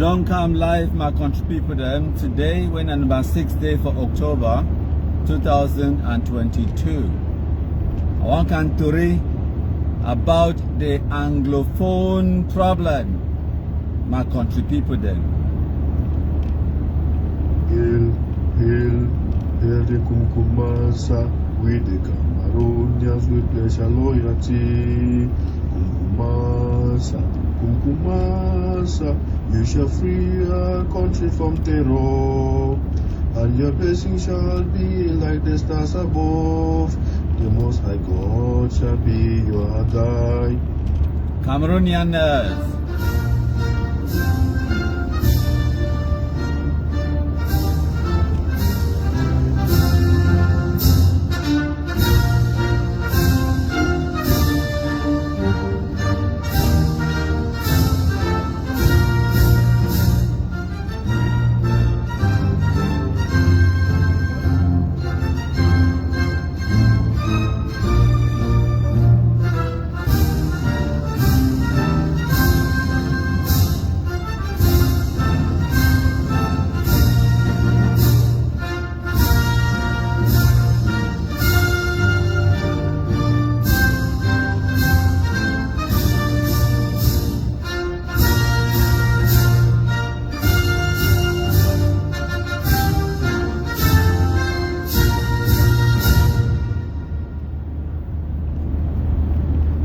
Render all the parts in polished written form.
don't come live, my country people them. Today, when on about 6th day for October 2022. I want terrori about the Anglophone problem, my country people them. Hail the Kumkumasa, we the Cameroonians with pleasure loyalty. Kumkumasa, you shall free our country from terror, and your blessings shall be like the stars above. The Most High God shall be your guide. Cameroonians.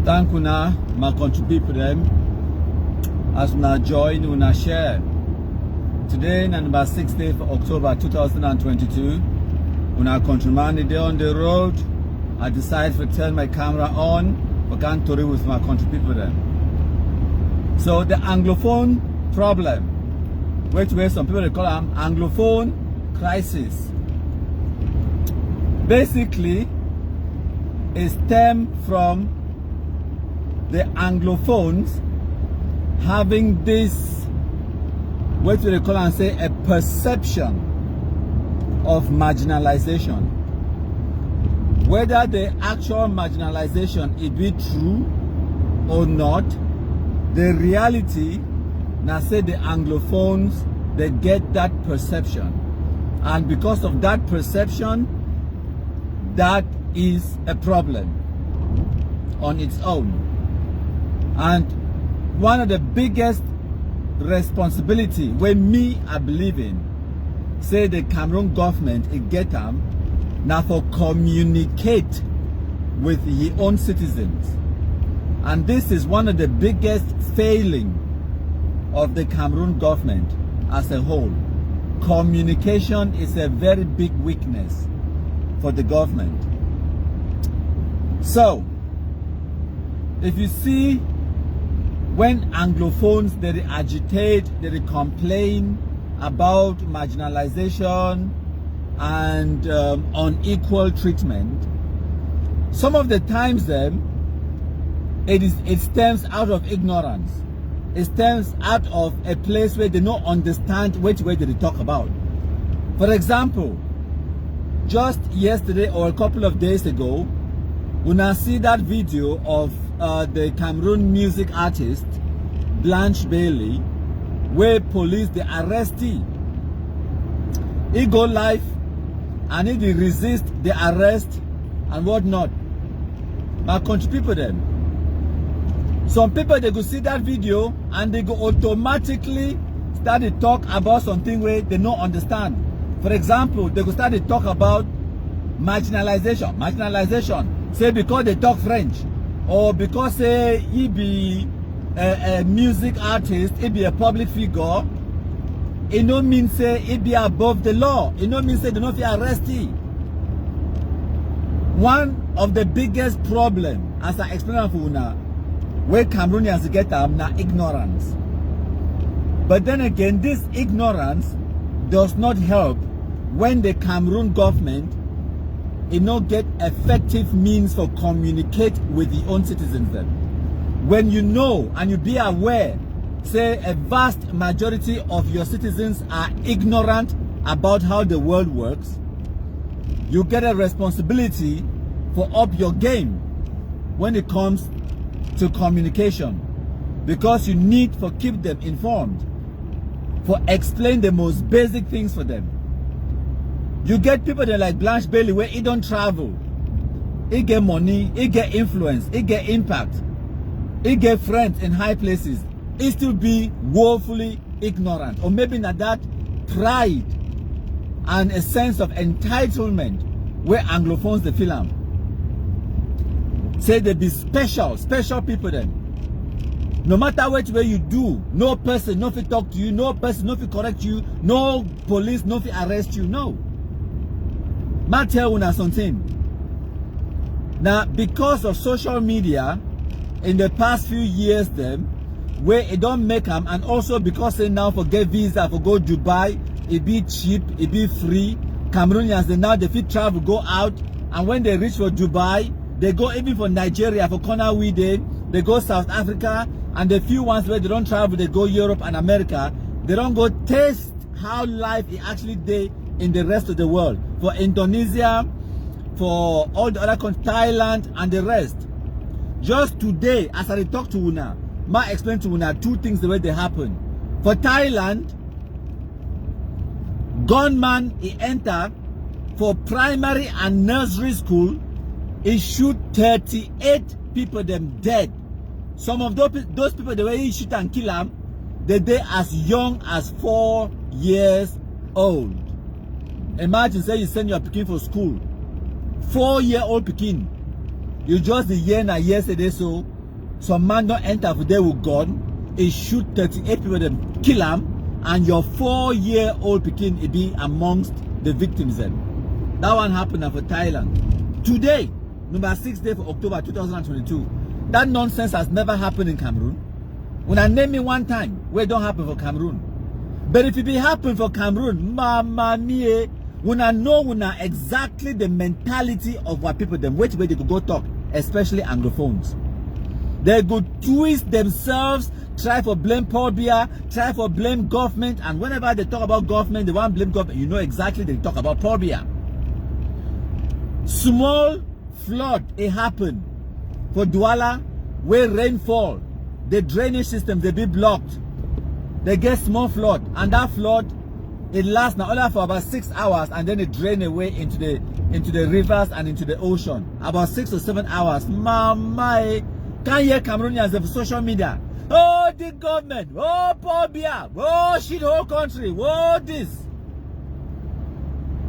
Thank you, my country people them, as we join, we share. Today, on about 6th day of October 2022, when our countryman is on the road, I decide to turn my camera on for terrori with my country people them. So the Anglophone problem, which way some people they call them Anglophone crisis, basically is stemmed from the Anglophones having this, what do they call and say, a perception of marginalization. Whether the actual marginalization is be true or not, the reality, now say the Anglophones, they get that perception. And because of that perception, that is a problem on its own. And one of the biggest responsibility when me I believe in, say the Cameroon government it get them now for communicate with your own citizens. And this is one of the biggest failing of the Cameroon government as a whole. Communication is a very big weakness for the government. So if you see when Anglophones they agitate, they complain about marginalization and unequal treatment, some of the times it stems out of ignorance. It stems out of a place where they don't understand which way they talk about. For example, just yesterday or a couple of days ago, when I see that video of the Cameroon music artist Blanche Bailey, where police they arrestee, he go live and he resist the arrest and whatnot. My country people them, some people they go see that video and they go automatically start to talk about something where they don't understand. For example, they go start to talk about marginalization. Say because they talk French, or because say he be a music artist, he be a public figure, it no mean say he be above the law. It no mean say they don't feel arrested. One of the biggest problem, as I explained for you now, where Cameroonians get now ignorance. But then again, this ignorance does not help when the Cameroon government not get effective means for communicate with the own citizens then. When you know and you be aware, say a vast majority of your citizens are ignorant about how the world works, you get a responsibility for up your game when it comes to communication, because you need to keep them informed. for explain the most basic things for them. You get people that like Blanche Bailey where he don't travel. He get money, he get influence, he get impact, he get friends in high places. He still be woefully ignorant. Or maybe not that pride and a sense of entitlement where Anglophones the film. Say they be special people then. No matter which way you do, no person no fit talk to you, no person no fit correct you, no police no fit arrest you, no. Ma tell una something. Now, because of social media, in the past few years them, where it don't make them, and also because they now forget visa for go Dubai, it be cheap, it be free. Cameroonians, they now they fit travel, go out, and when they reach for Dubai, they go even for Nigeria, for corner we did, they go South Africa, and the few ones where they don't travel, they go Europe and America. They don't go taste how life is actually day in the rest of the world. For Indonesia, for all the other countries, Thailand and the rest. Just today, as I talk to Una, ma explain to Una two things the way they happen. For Thailand, gunman he enter for primary and nursery school, he shoot 38 people them dead. Some of those people, the way he shoot and kill them, they as young as 4 years old. Imagine say you send your pikin for school, 4-year-old pikin. You just the year na yesterday so some man don't enter for there with gun, he shoot 38 people them kill them, and your 4-year-old pikin it be amongst the victims then. That one happened for Thailand. Today, number 6th day for October 2022. That nonsense has never happened in Cameroon. When I name me one time where it don't happen for Cameroon. But if it be happen for Cameroon, mama mia, when I know exactly the mentality of what people them, which way they could go talk, especially Anglophones. They could twist themselves, try for blame Paul Biya, try for blame government, and whenever they talk about government, they want blame government, you know exactly they talk about Paul Biya. Small flood it happened for Douala where rainfall, the drainage system they be blocked. They get small flood, and that flood it lasts now only for about 6 hours, and then it drain away into the rivers and into the ocean. About 6 or 7 hours. Mama, can't hear Cameroonians of social media. Oh, the government. Oh, Paul Biya. Oh, shit, whole country. Oh, this.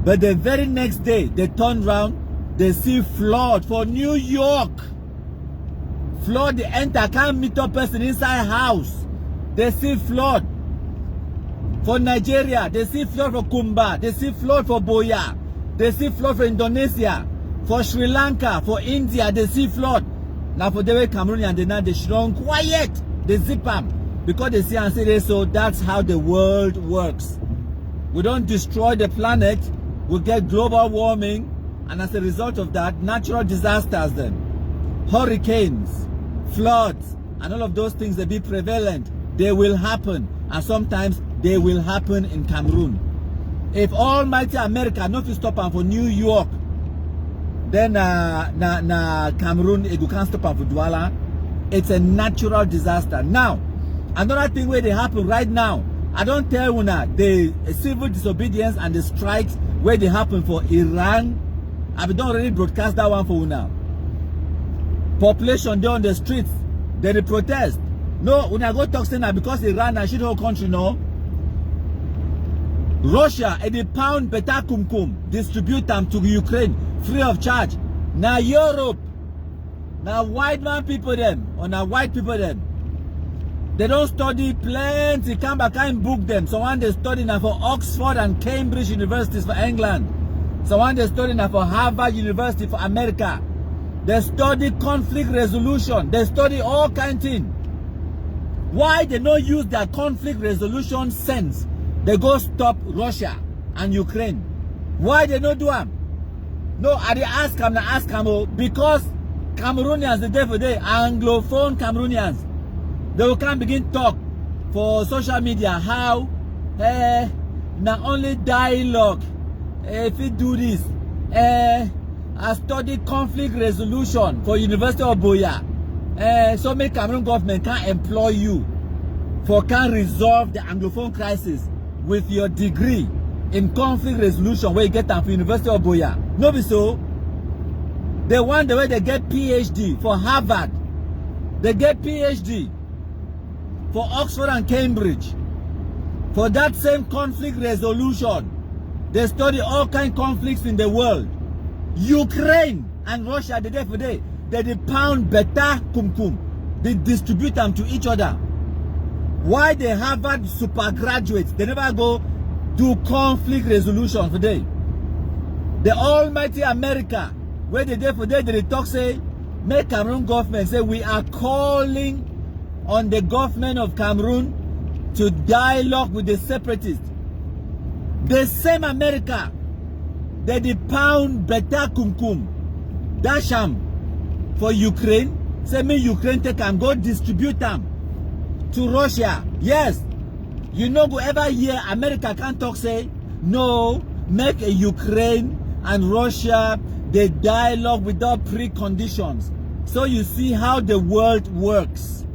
But the very next day, they turn around, they see flood for New York. Flood, they enter, can't meet up person inside house. They see flood. For Nigeria, they see flood for Kumba, they see flood for Boya, they see flood for Indonesia, for Sri Lanka, for India, they see flood. Now for the way Cameroonian, they should run quiet, they zip them, because they see and say this, so that's how the world works. We don't destroy the planet, we get global warming, and as a result of that, natural disasters then, hurricanes, floods, and all of those things that be prevalent, they will happen, and sometimes they will happen in Cameroon. If almighty America not to stop them for New York, then Cameroon it can't stop them for Douala. It's a natural disaster. Now, another thing where they happen right now, I don't tell you now, the civil disobedience and the strikes where they happen for Iran, I don't already broadcast that one for you now. Population there on the streets, they protest. No, when I go talk now because Iran and shit whole country, no. Russia, they pound better kumkum, distribute them to Ukraine free of charge. Now Europe, now white man people them, or now white people them, they don't study plenty, come back and book them. Someone they study now for Oxford and Cambridge universities for England. Someone they study now for Harvard University for America. They study conflict resolution. They study all kinds of things. Why they don't use their conflict resolution sense? They go stop Russia and Ukraine. Why they don't do them? No, I ask them, because Cameroonians the day for day, Anglophone Cameroonians, they will come begin talk for social media how not only dialogue if you do this I study conflict resolution for University of Boya, so many Cameroon government can't employ you. for can resolve the Anglophone crisis with your degree in conflict resolution where you get them from University of Boya. No be so. They want the way they get PhD for Harvard. They get PhD for Oxford and Cambridge. For that same conflict resolution, they study all kind of conflicts in the world. Ukraine and Russia, the day for day, they pound better kumkum. They distribute them to each other. Why the Harvard super graduates, they never go do conflict resolution for day. The almighty America, where the day for day, they talk say, make Cameroon government say, we are calling on the government of Cameroon to dialogue with the separatists. The same America, they pound better kumkum, dash them for Ukraine, say me Ukraine take and go distribute them to Russia. Yes, you know go ever hear America can't talk say, no, make a Ukraine and Russia, they dialogue without preconditions. So you see how the world works.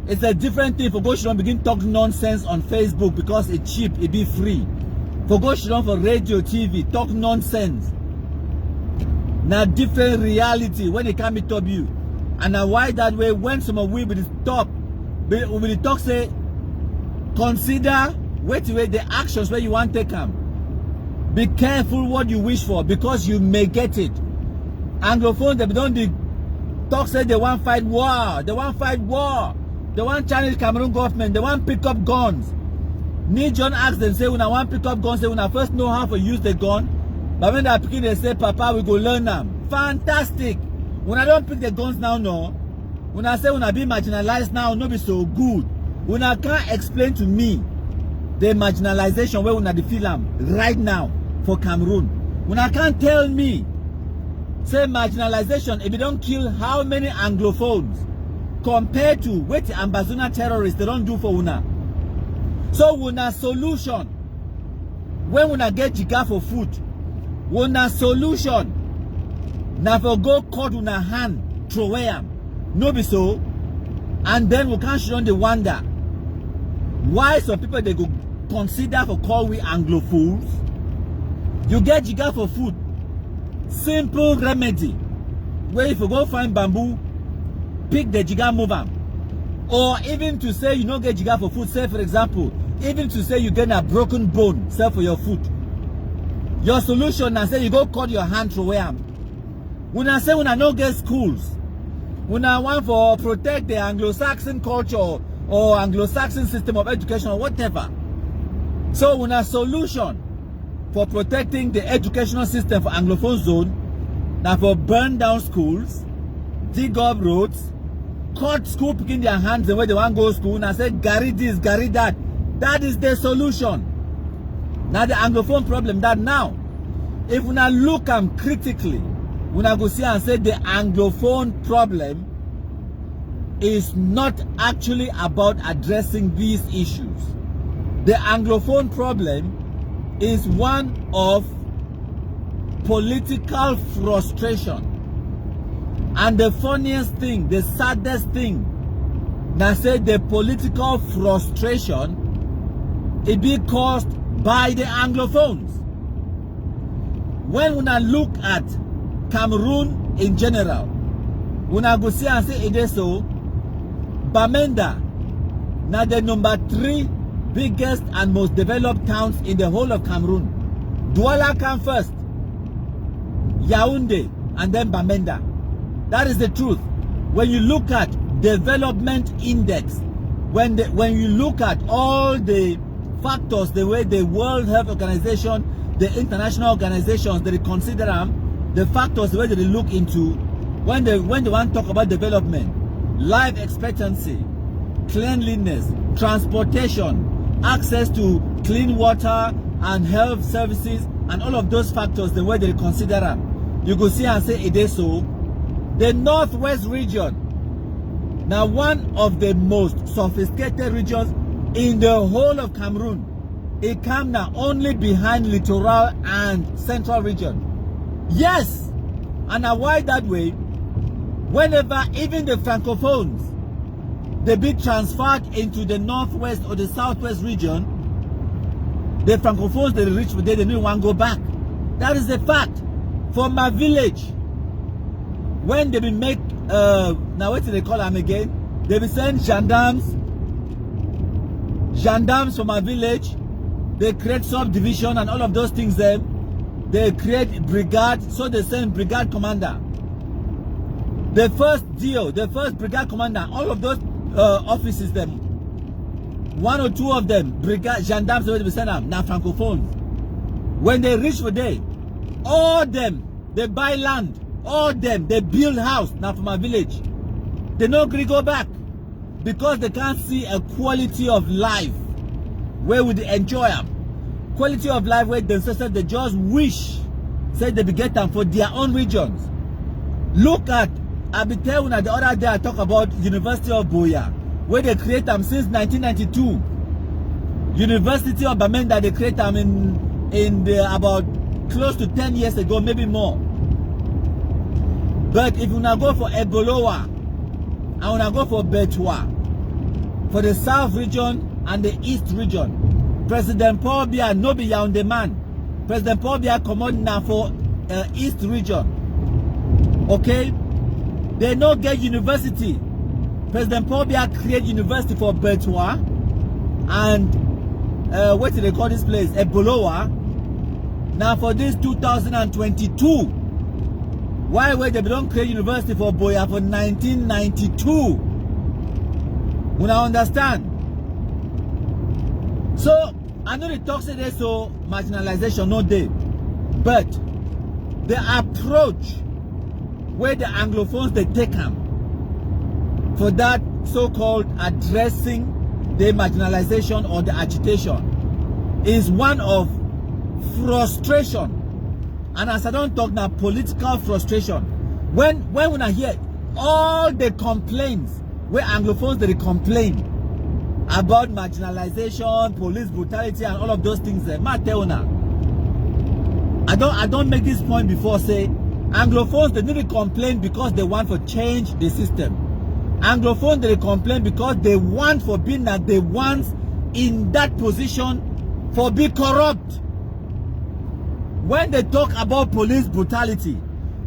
It's a different thing for go she don't begin talk nonsense on Facebook because it's cheap, it be free. For go she don't for radio, TV, talk nonsense. Now different reality when it can be top you. And now why that way when some of we will stop, we will talk say, consider wait the actions where you want to take them. Be careful what you wish for because you may get it. Anglophone, they don't talk say they want fight war. They want fight war. They want Chinese Cameroon government. They want pick up guns. Need John ask them say when I want pick up guns, say when I first know how to use the gun. But when they pick they say, Papa, we go learn them. Fantastic. When I don't pick the guns now, no. When I say when I be marginalized now, no be so good. When I can't explain to me the marginalization where when I feel them right now for Cameroon. When I can't tell me, say marginalization, if you don't kill how many Anglophones compared to what the Ambazuna terrorists they don't do for una. So una solution when una get jiga for food, una solution now for go cut una hand, throw away them. No be so. And then we can't show the wonder why some people they go consider for call we Anglophones. You get jiga for food. Simple remedy. Where if you go find bamboo, pick the jiga, move them. Or even to say you don't get jiga for food, say for example, even to say you get a broken bone, sell for your food. Your solution now say you go cut your hand through where. When I say when I don't get schools, when I want for protect the Anglo-Saxon culture or Anglo-Saxon system of education or whatever. So when a solution for protecting the educational system for Anglophone zone, now for burn down schools, dig up roads, cut school picking their hands the way they want to go to school, and I say Gary this, Gary that. That is the solution. Now the Anglophone problem that now, if we now look at critically, we now go see and say the Anglophone problem is not actually about addressing these issues. The Anglophone problem is one of political frustration. And the funniest thing, the saddest thing, now say the political frustration, it be caused by the Anglophones. When we look at Cameroon in general, when I go see and say it is so, Bamenda, now the number 3 biggest and most developed towns in the whole of Cameroon. Douala come first, Yaoundé, and then Bamenda. That is the truth. When you look at development index, when you look at all the factors, the way the World Health Organization, the international organizations, they consider them, the factors, the way they look into, when they want to talk about development, life expectancy, cleanliness, transportation, access to clean water and health services, and all of those factors, the way they consider them, you go see and say it is so. The Northwest region, now one of the most sophisticated regions in the whole of Cameroon, it comes now only behind Littoral and Central region. Yes, and now why that way? Whenever even the Francophones, they be transferred into the northwest or the southwest region, the Francophones, they reach there, they don't want to go back. That is the fact. From my village, when they be make, now what do they call them again? They be send gendarmes from my village. They create subdivision and all of those things there. They create brigade, so they send brigade commander. The first brigade commander, all of those offices, them, one or two of them, brigade gendarmes, they send them, now Francophones. When they reach for day, all them, they buy land, all them, they build house, now for my village. They no agree go back because they can't see a quality of life where would they enjoy them. Quality of life where themselves they just wish, say they be get them for their own regions. Look at, I be telling you the other day I talk about University of Boya, where they create them since 1992. University of Bamenda, they create them in the about close to 10 years ago, maybe more. But if you now go for Ebolowa, and when I go for Betwa, for the South region and the East region, President Paul Biya no be on the man. President Paul Biya come on now for East region. Okay? They no get university. President Paul Biya create university for Betwa and what do they call this place? Ebolowa. Now for this 2022. Why they don't create university for Boya for 1992? When I understand. So I know the talk say there's so marginalization no day. But the approach where the Anglophones they take them for that so-called addressing the marginalization or the agitation is one of frustration. And as I don't talk now, political frustration. When I hear all the complaints where Anglophones they complain about marginalization, police brutality, and all of those things, I don't make this point before. Say Anglophones they didn't complain because they want to change the system. Anglophones they complain because they want for being that they want in that position for be corrupt. When they talk about police brutality,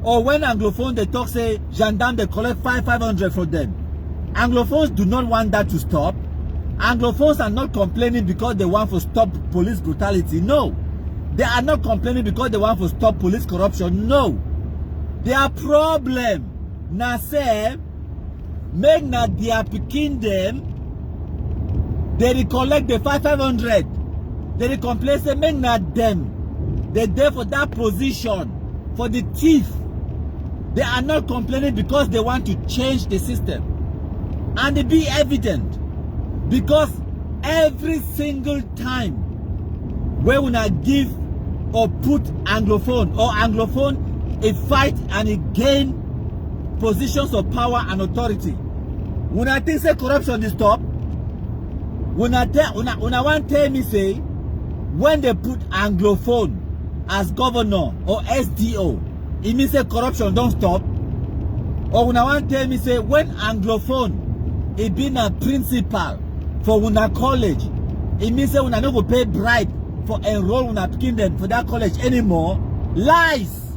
or when Anglophone they talk say gendarme they collect 500 from them, Anglophones do not want that to stop. Anglophones are not complaining because they want to stop police brutality. No. They are not complaining because they want to stop police corruption. No. Their problem na say make na their pikin them they collect the 500. They complain say make na them. They're there for that position, for the thief. They are not complaining because they want to change the system. And it be evident because every single time where we not give or put Anglophone a fight and it gain positions of power and authority, when I think say corruption is stop, when I want tell me say when they put Anglophone as governor or SDO, it means say corruption don't stop. Or when I want tell me say when Anglophone it been a principal for una college, it means say una no go pay bribe for enroll una pikin them for that college anymore. Lies.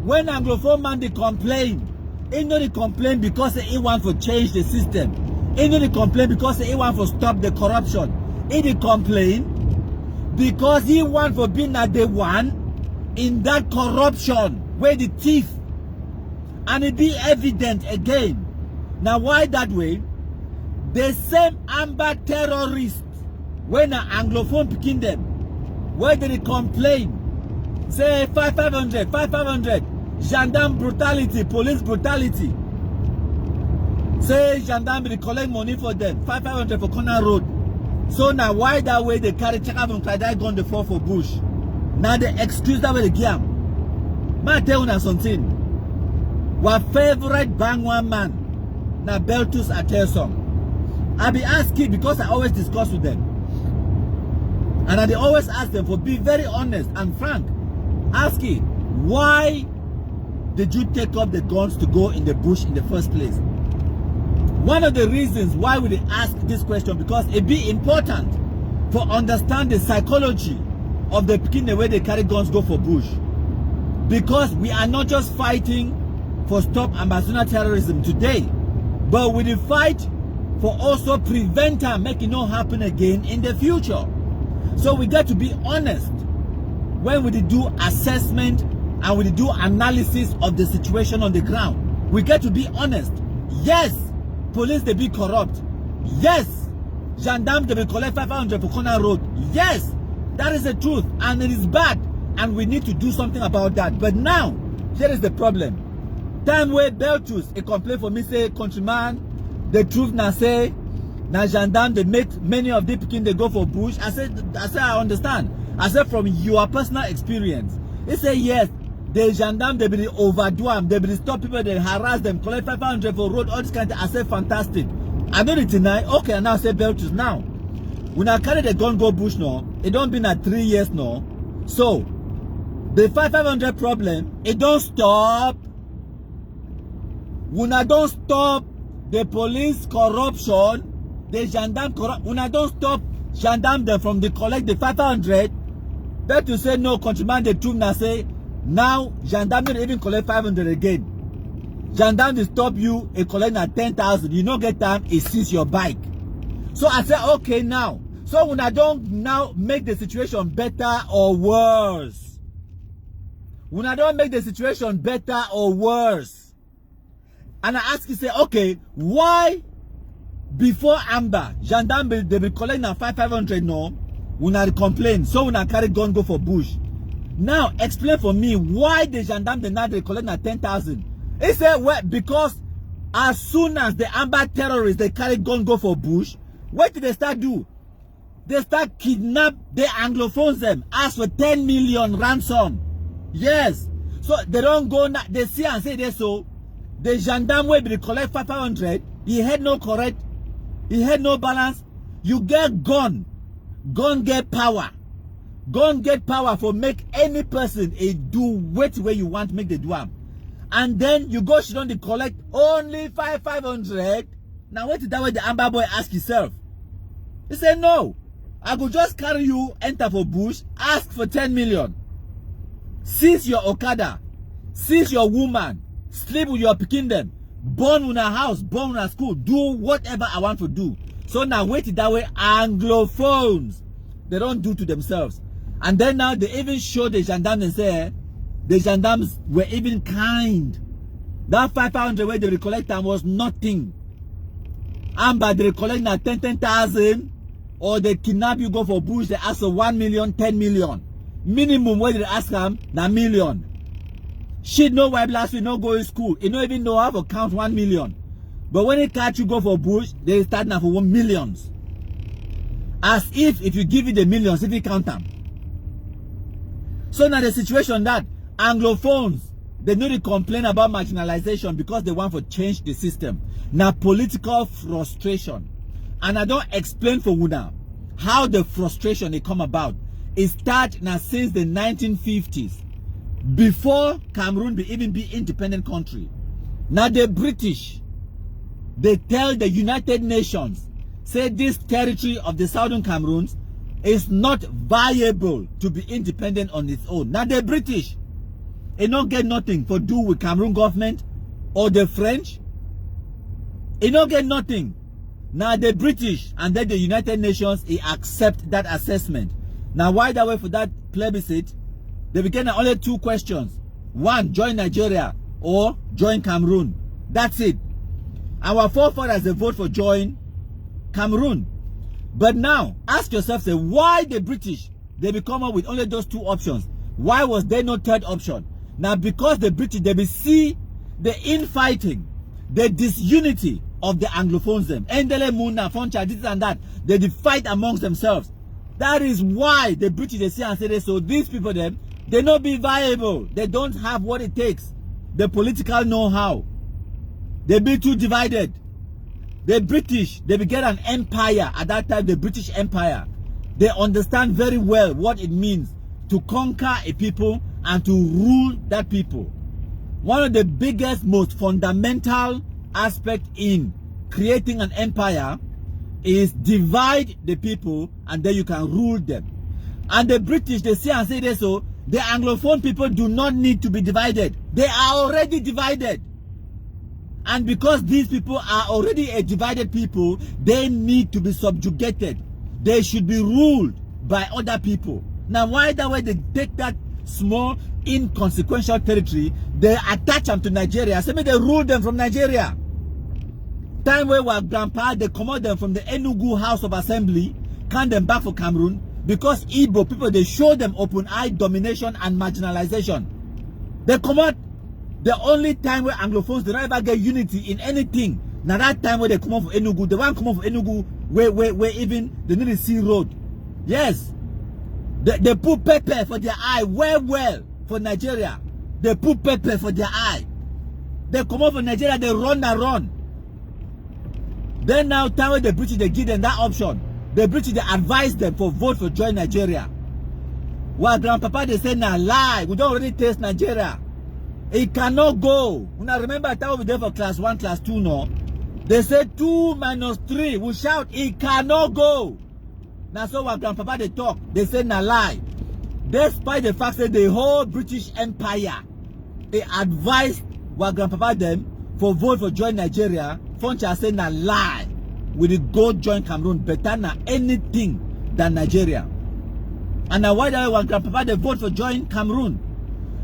When Anglophone man they complain, he no they complain because he want to change the system. He no they complain because he want to stop the corruption. He they complain because he want for being at the one in that corruption where the thief, and it be evident again. Now why that way? The same amber terrorists when an Anglophone picking them, where they complain, say 500, gendarme brutality, police brutality. Say gendarme they collect money for them, 500 for corner road. So now why that way they carry check out from Clyde gun the fall for bush? Now they excuse that way they give. Man tell you something. Our favorite bangwan man, now Beltus Atelson. I be asking because I always discuss with them. And I always ask them for be very honest and frank. Asking, why did you take up the guns to go in the bush in the first place? One of the reasons why we ask this question, because it be important for understand the psychology of the Pikin way they carry guns go for bush. Because we are not just fighting for stop Amazona terrorism today, but we fight for also prevent and make it not happen again in the future. So we got to be honest when we do assessment and we do analysis of the situation on the ground. We get to be honest. Yes, police they be corrupt. Yes, gendarmes they be collect 500 for corner road. Yes, that is the truth and it is bad and we need to do something about that. But now, here is the problem. Time where Beltus a complaint for me say, countryman, the truth now say, now gendarme they make many of the Pikin they go for bush. I said I understand. I said from your personal experience. He said yes, the gendarme they be overdo them, they be stop people, they harass them, collect 500 for road, all this kind of. I said fantastic. I don't deny. Okay, and now I say Beltus now. When I carry the gun go bush now, it don't been at 3 years now. So the 500 problem, it don't stop. When I don't stop the police corruption, the gendarme corrupt. When I don't stop gendarme them from the collect the 500, that to say no, countryman the truth now say now gendarme don't even collect 500 again. Gendarme will stop you and collect at 10,000. You don't get time, it seize your bike. So I said okay now. So when I don't now make the situation better or worse, when I don't make the situation better or worse, and I ask you say okay, why before Amber gendarme they be collecting na 500 no, when I complain, so when I carry gun go for bush. Now explain for me why the gendarme they now they collect na 10,000. He said well, because as soon as the Amber terrorists they carry gun go for bush, what did they start do? They start kidnap the Anglophones them, ask for 10 million ransom. Yes, so they don't go now. They see and say this. So the gendarme will be collect 500. He had no correct. He had no balance. You get gun get power. Gun get power for make any person a do what way you want make the do am. And then you go sit down to collect only 500. Now what is that way the Amber boy ask himself? He said no. I could just carry you enter for bush, ask for 10 million. Seize your Okada, seize your woman, sleep with your Pikin them, born in a house, born in a school, do whatever I want to do. So now wait it that way, Anglophones, they don't do to themselves. And then now they even show the gendarmes and say, the gendarmes were even kind. That 500 where they recollect them was nothing. Amber they recollect now 10,000, or they kidnap you go for bush, they ask for 1 million, 10 million. Minimum where they ask them na million. She no wife last week, no go to school. He don't even know how to count 1 million. But when they catch you go for bush, they start now for 1 million. As if you give it the millions, if you count them. So now the situation that Anglophones, they know they complain about marginalization because they want to change the system. Now political frustration. And I don't explain for you now how the frustration they come about. It starts now since the 1950s. Before Cameroon even be independent country. Now the British, they tell the United Nations, say this territory of the Southern Cameroon is not viable to be independent on its own. Now the British, they don't get nothing for do with Cameroon government or the French. They don't get nothing. Now the British and then the United Nations, they accept that assessment. Now why that way for that plebiscite? They began only 2 questions. 1, join Nigeria or join Cameroon. That's it. Our forefathers they vote for join Cameroon. But now ask yourself, say, why the British they be come up with only those 2 options? Why was there no 3rd option? Now because the British they be see the infighting, the disunity of the Anglophones them. Endele Muna, Foncha, this and that. They fight amongst themselves. That is why the British they see and say this. So these people them, they not be viable. They don't have what it takes. The political know-how. They be too divided. The British, they began an empire at that time, the British Empire. They understand very well what it means to conquer a people and to rule that people. One of the biggest, most fundamental aspect in creating an empire is divide the people and then you can rule them. And the British, they see and say this, so the Anglophone people do not need to be divided. They are already divided. And because these people are already a divided people, they need to be subjugated. They should be ruled by other people. Now, why that way they take that small, inconsequential territory, they attach them to Nigeria. So they rule them from Nigeria. Time where our grandpa, they command them from the Enugu House of Assembly, can them back for Cameroon, because Igbo people, they show them open-eye domination and marginalization. They come out. The only time where Anglophones they never get unity in anything. Now that time where they come off for Enugu, the one come off for Enugu where even they need to see road. Yes. They put pepper for their eye well for Nigeria. They put pepper for their eye. They come off for Nigeria, they run and run. Then now time where the British they give them that option. The British they advise them for vote for join Nigeria. While grandpapa they say nah lie, we don't already taste Nigeria. It cannot go. Now remember that we were there for class 1, class 2 no. They say 2 minus 3. We shout it cannot go. Now so while grandpapa they talk, they say nah lie. Despite the fact that the whole British Empire they advised while grandpapa them for vote for join Nigeria, Funcha say nah lie. We did go join Cameroon better than anything than Nigeria. And now why that while grandpapa they vote for join Cameroon?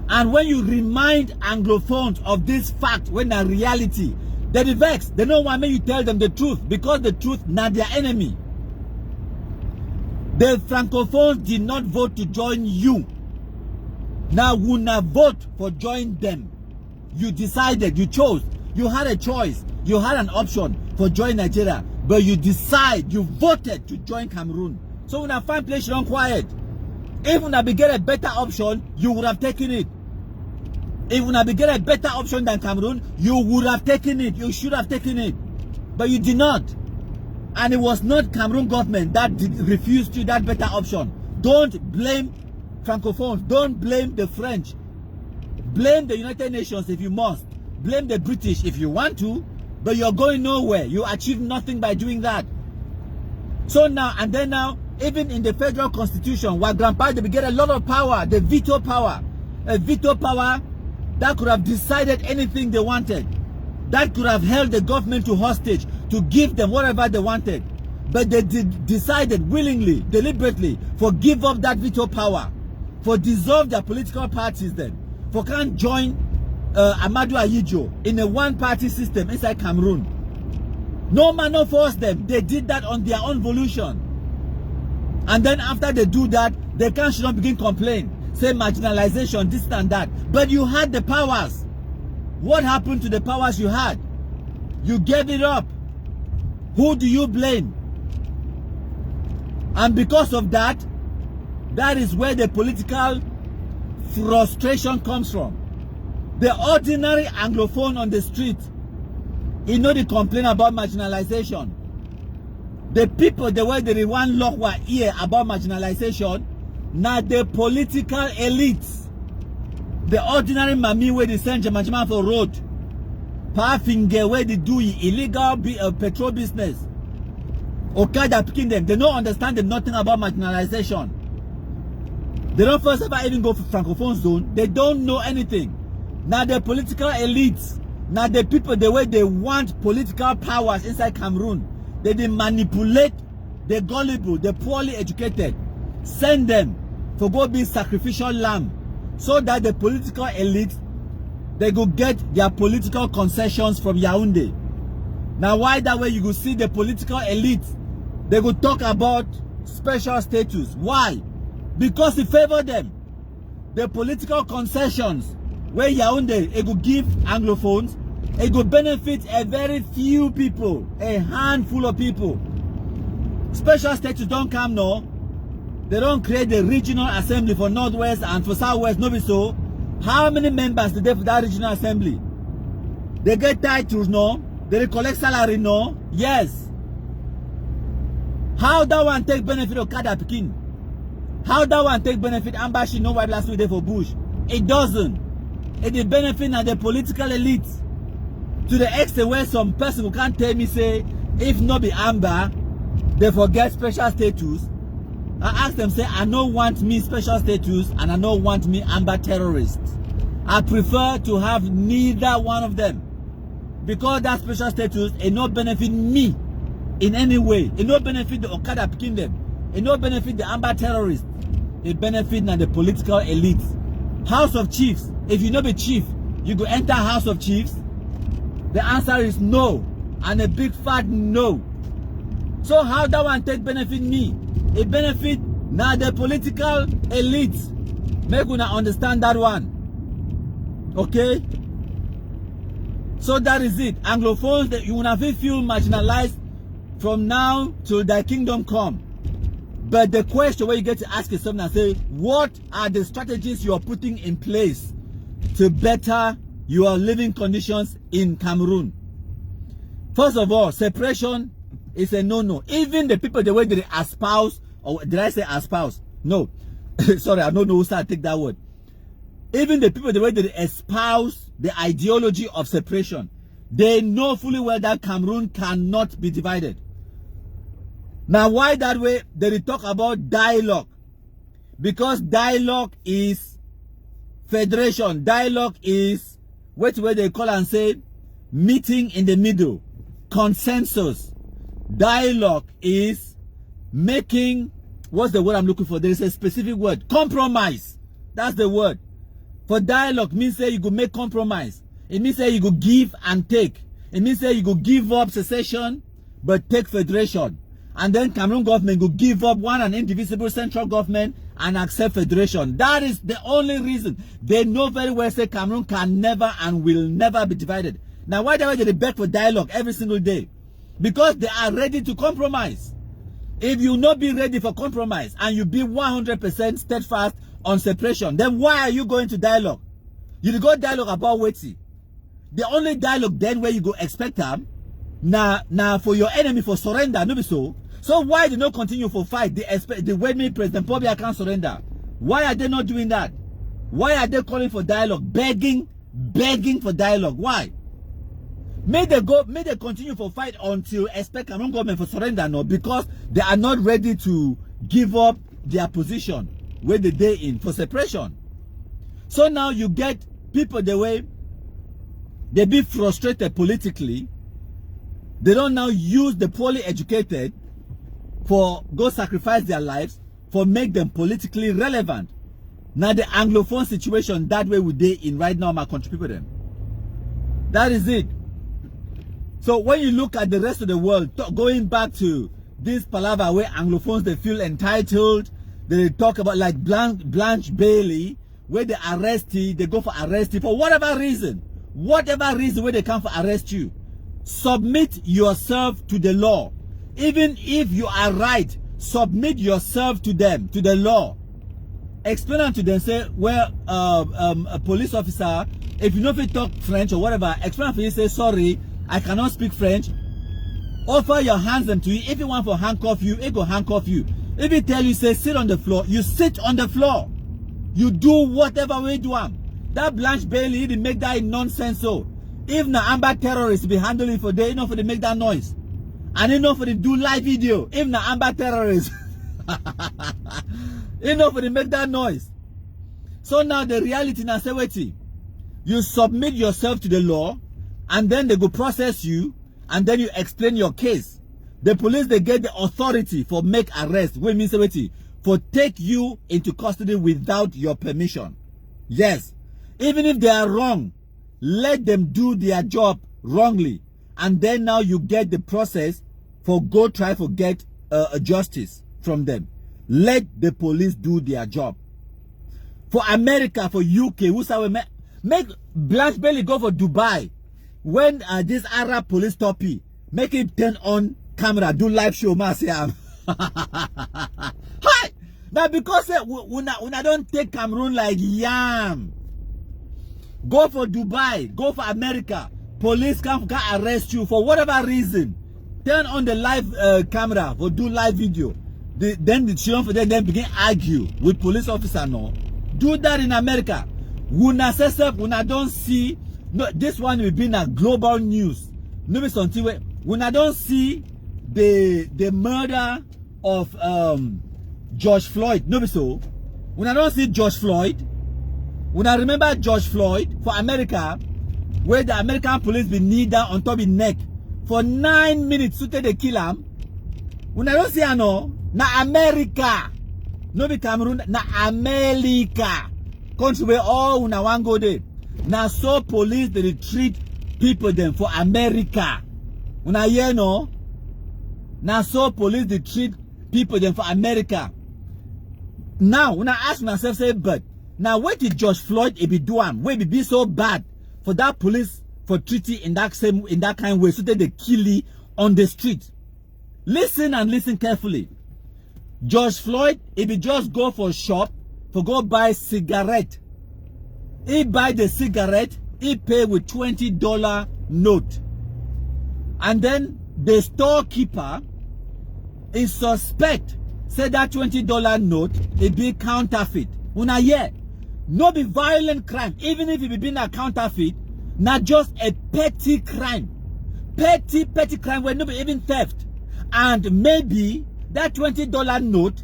And when you remind Anglophones of this fact, when the reality, they vex. They don't want me you tell them the truth, because the truth not their enemy. The Francophones did not vote to join you. Now we not vote for join them. You decided, you chose, you had a choice, you had an option for join Nigeria, but you decide, you voted to join Cameroon. So when I find place run quiet, if when I get a better option, you would have taken it. If when I get a better option than Cameroon, you would have taken it. You should have taken it. But you did not. And it was not Cameroon government that refused you that better option. Don't blame Francophones. Don't blame the French. Blame the United Nations if you must. Blame the British if you want to. But you're going nowhere. You achieve nothing by doing that. So now, and then now, even in the federal constitution, while grandpa they get a lot of power, the veto power, a veto power that could have decided anything they wanted, that could have held the government to hostage, to give them whatever they wanted, but they decided willingly, deliberately, for give up that veto power, for dissolve their political parties then, for can't join Amadou Ayijo in a one-party system inside Cameroon. No man no forced them. They did that on their own volition. And then after they do that, they should not begin complain. Say marginalization, this and that. But you had the powers. What happened to the powers you had? You gave it up. Who do you blame? And because of that, that is where the political frustration comes from. The ordinary Anglophone on the street, you know, they complain about marginalization. The people, the way they want lock were here about marginalization, now the political elites, the ordinary mami where they send Jamajama for road, Pafinge where they do illegal petrol business, Okada picking them, they don't understand nothing about marginalization. They don't first ever even go for Francophone zone, they don't know anything. Now the political elites, now the people, the way they want political powers inside Cameroon, they manipulate the gullible, the poorly educated, send them for go be sacrificial lamb, so that the political elites, they go get their political concessions from Yaoundé. Now why that way you go see the political elites, they go talk about special status. Why? Because it favor them. The political concessions where Yaoundé, it go give Anglophones, it will benefit a very few people, a handful of people. Special status don't come no. They don't create the regional assembly for Northwest and for Southwest, no be so. How many members do they have for that regional assembly? They get titles no. They collect salary no. Yes. How that one take benefit of Kada Pikin? How that one take benefit Ambashi no white last week there for Bush? It doesn't. It is benefit of the political elites. To the extent where some person who can't tell me, say, if not be Amber, they forget special status. I ask them, say, I don't want me special status and I don't want me Amber terrorist. I prefer to have neither one of them. Because that special status, it not benefit me in any way. It not benefit the Okada Kingdom. It not benefit the Amber terrorists. It benefit now the political elite. House of Chiefs. If you not be chief, you go enter House of Chiefs. The answer is no. And a big fat no. So how that one take benefit me? It benefit now the political elite. Make una understand that one. Okay? So that is it. Anglophones, that you will feel marginalized from now till thy kingdom come. But the question where you get to ask yourself and say, what are the strategies you are putting in place to better your living conditions in Cameroon? First of all, separation is a no-no. Even the people, the way they espouse, or did I say espouse? No. Sorry, I don't know who to take that word. Even the people, the way they espouse the ideology of separation, they know fully well that Cameroon cannot be divided. Now, why that way? They talk about dialogue. Because dialogue is federation. Dialogue is what they call and say meeting in the middle. Consensus. Dialogue is making, what's the word I'm looking for? There is a specific word. Compromise. That's the word. For dialogue means say you go make compromise. It means say you go give and take. It means say you go give up secession but take federation. And then Cameroon government go give up one and indivisible central government and accept federation. That is the only reason. They know very well say Cameroon can never and will never be divided. Now why do they beg for dialogue every single day? Because they are ready to compromise. If you not be ready for compromise and you be 100% steadfast on separation, then why are you going to dialogue? You go dialogue about waiting. The only dialogue then where you go expect them now for your enemy for surrender, no be so. So why they not continue for fight? They expect the way me President Pobia can't surrender. Why are they not doing that? Why are they calling for dialogue, begging for dialogue? Why? May they continue for fight until expect Cameroon government for surrender, no, because they are not ready to give up their position where they in for separation. So now you get people the way they be frustrated politically. They don't now use the poorly educated for go sacrifice their lives for make them politically relevant. Now the Anglophone situation that way we they in right now, my country people them. That is it. So when you look at the rest of the world, going back to this palaver where Anglophones they feel entitled, they talk about like Blanche Bailey, where they arrest you, they go for arrest you for whatever reason where they come for arrest you. Submit yourself to the law. Even if you are right, submit yourself to them, to the law. Explain them to them, say, well, a police officer, if you know if you talk French or whatever, explain to you, say, sorry, I cannot speak French. Offer your hands them to you. If you want to handcuff you, it go handcuff you. If he tell you, say, sit on the floor, you sit on the floor. You do whatever way you do. That Blanche Bailey, he didn't make that nonsense so. If the Amber terrorists be handling for they know for they make that noise. And they know for they do live video. If the Amber terrorists they know for they make that noise. So now the reality now say wait, you submit yourself to the law and then they go process you and then you explain your case. The police they get the authority for make arrest. What means say wait, for take you into custody without your permission. Yes. Even if they are wrong, let them do their job wrongly. And then now you get the process for go try for get a justice from them. Let the police do their job. For America, for UK, who say make Blanche Bailey go for Dubai. When this Arab police stop you, make it turn on camera, do live show, Hi! Now because we don't take Cameroon like yam. Go for Dubai, go for America. Police can arrest you for whatever reason. Turn on the live camera for do live video. Then the children for them then begin argue with police officer. No, do that in America. Una don't see No, this one will be a global news. No be something where when I don't see the murder of George Floyd, no be so. When I don't see George Floyd, when I remember George Floyd for America, where the American police be knee down on top of his neck for 9 minutes to take the kill him. When I don't see no, na America, no be Cameroon, na America, country where all una want go there. Now so police they treat people them for America. Una hear no? Now so police they treat people them for America. Now when I ask myself say, but now what did George Floyd be doing? Why be so bad for that police for treating in that kind of way so that they kill you on the street? Listen and listen carefully. George Floyd, if he just go for shop for go buy cigarette, he buy the cigarette, he pay with $20 note, and then the storekeeper is suspect say that $20 note it be counterfeit. Una yeah, no be violent crime, even if it be a counterfeit, not just a petty crime, petty crime where no be even theft, and maybe that $20 note,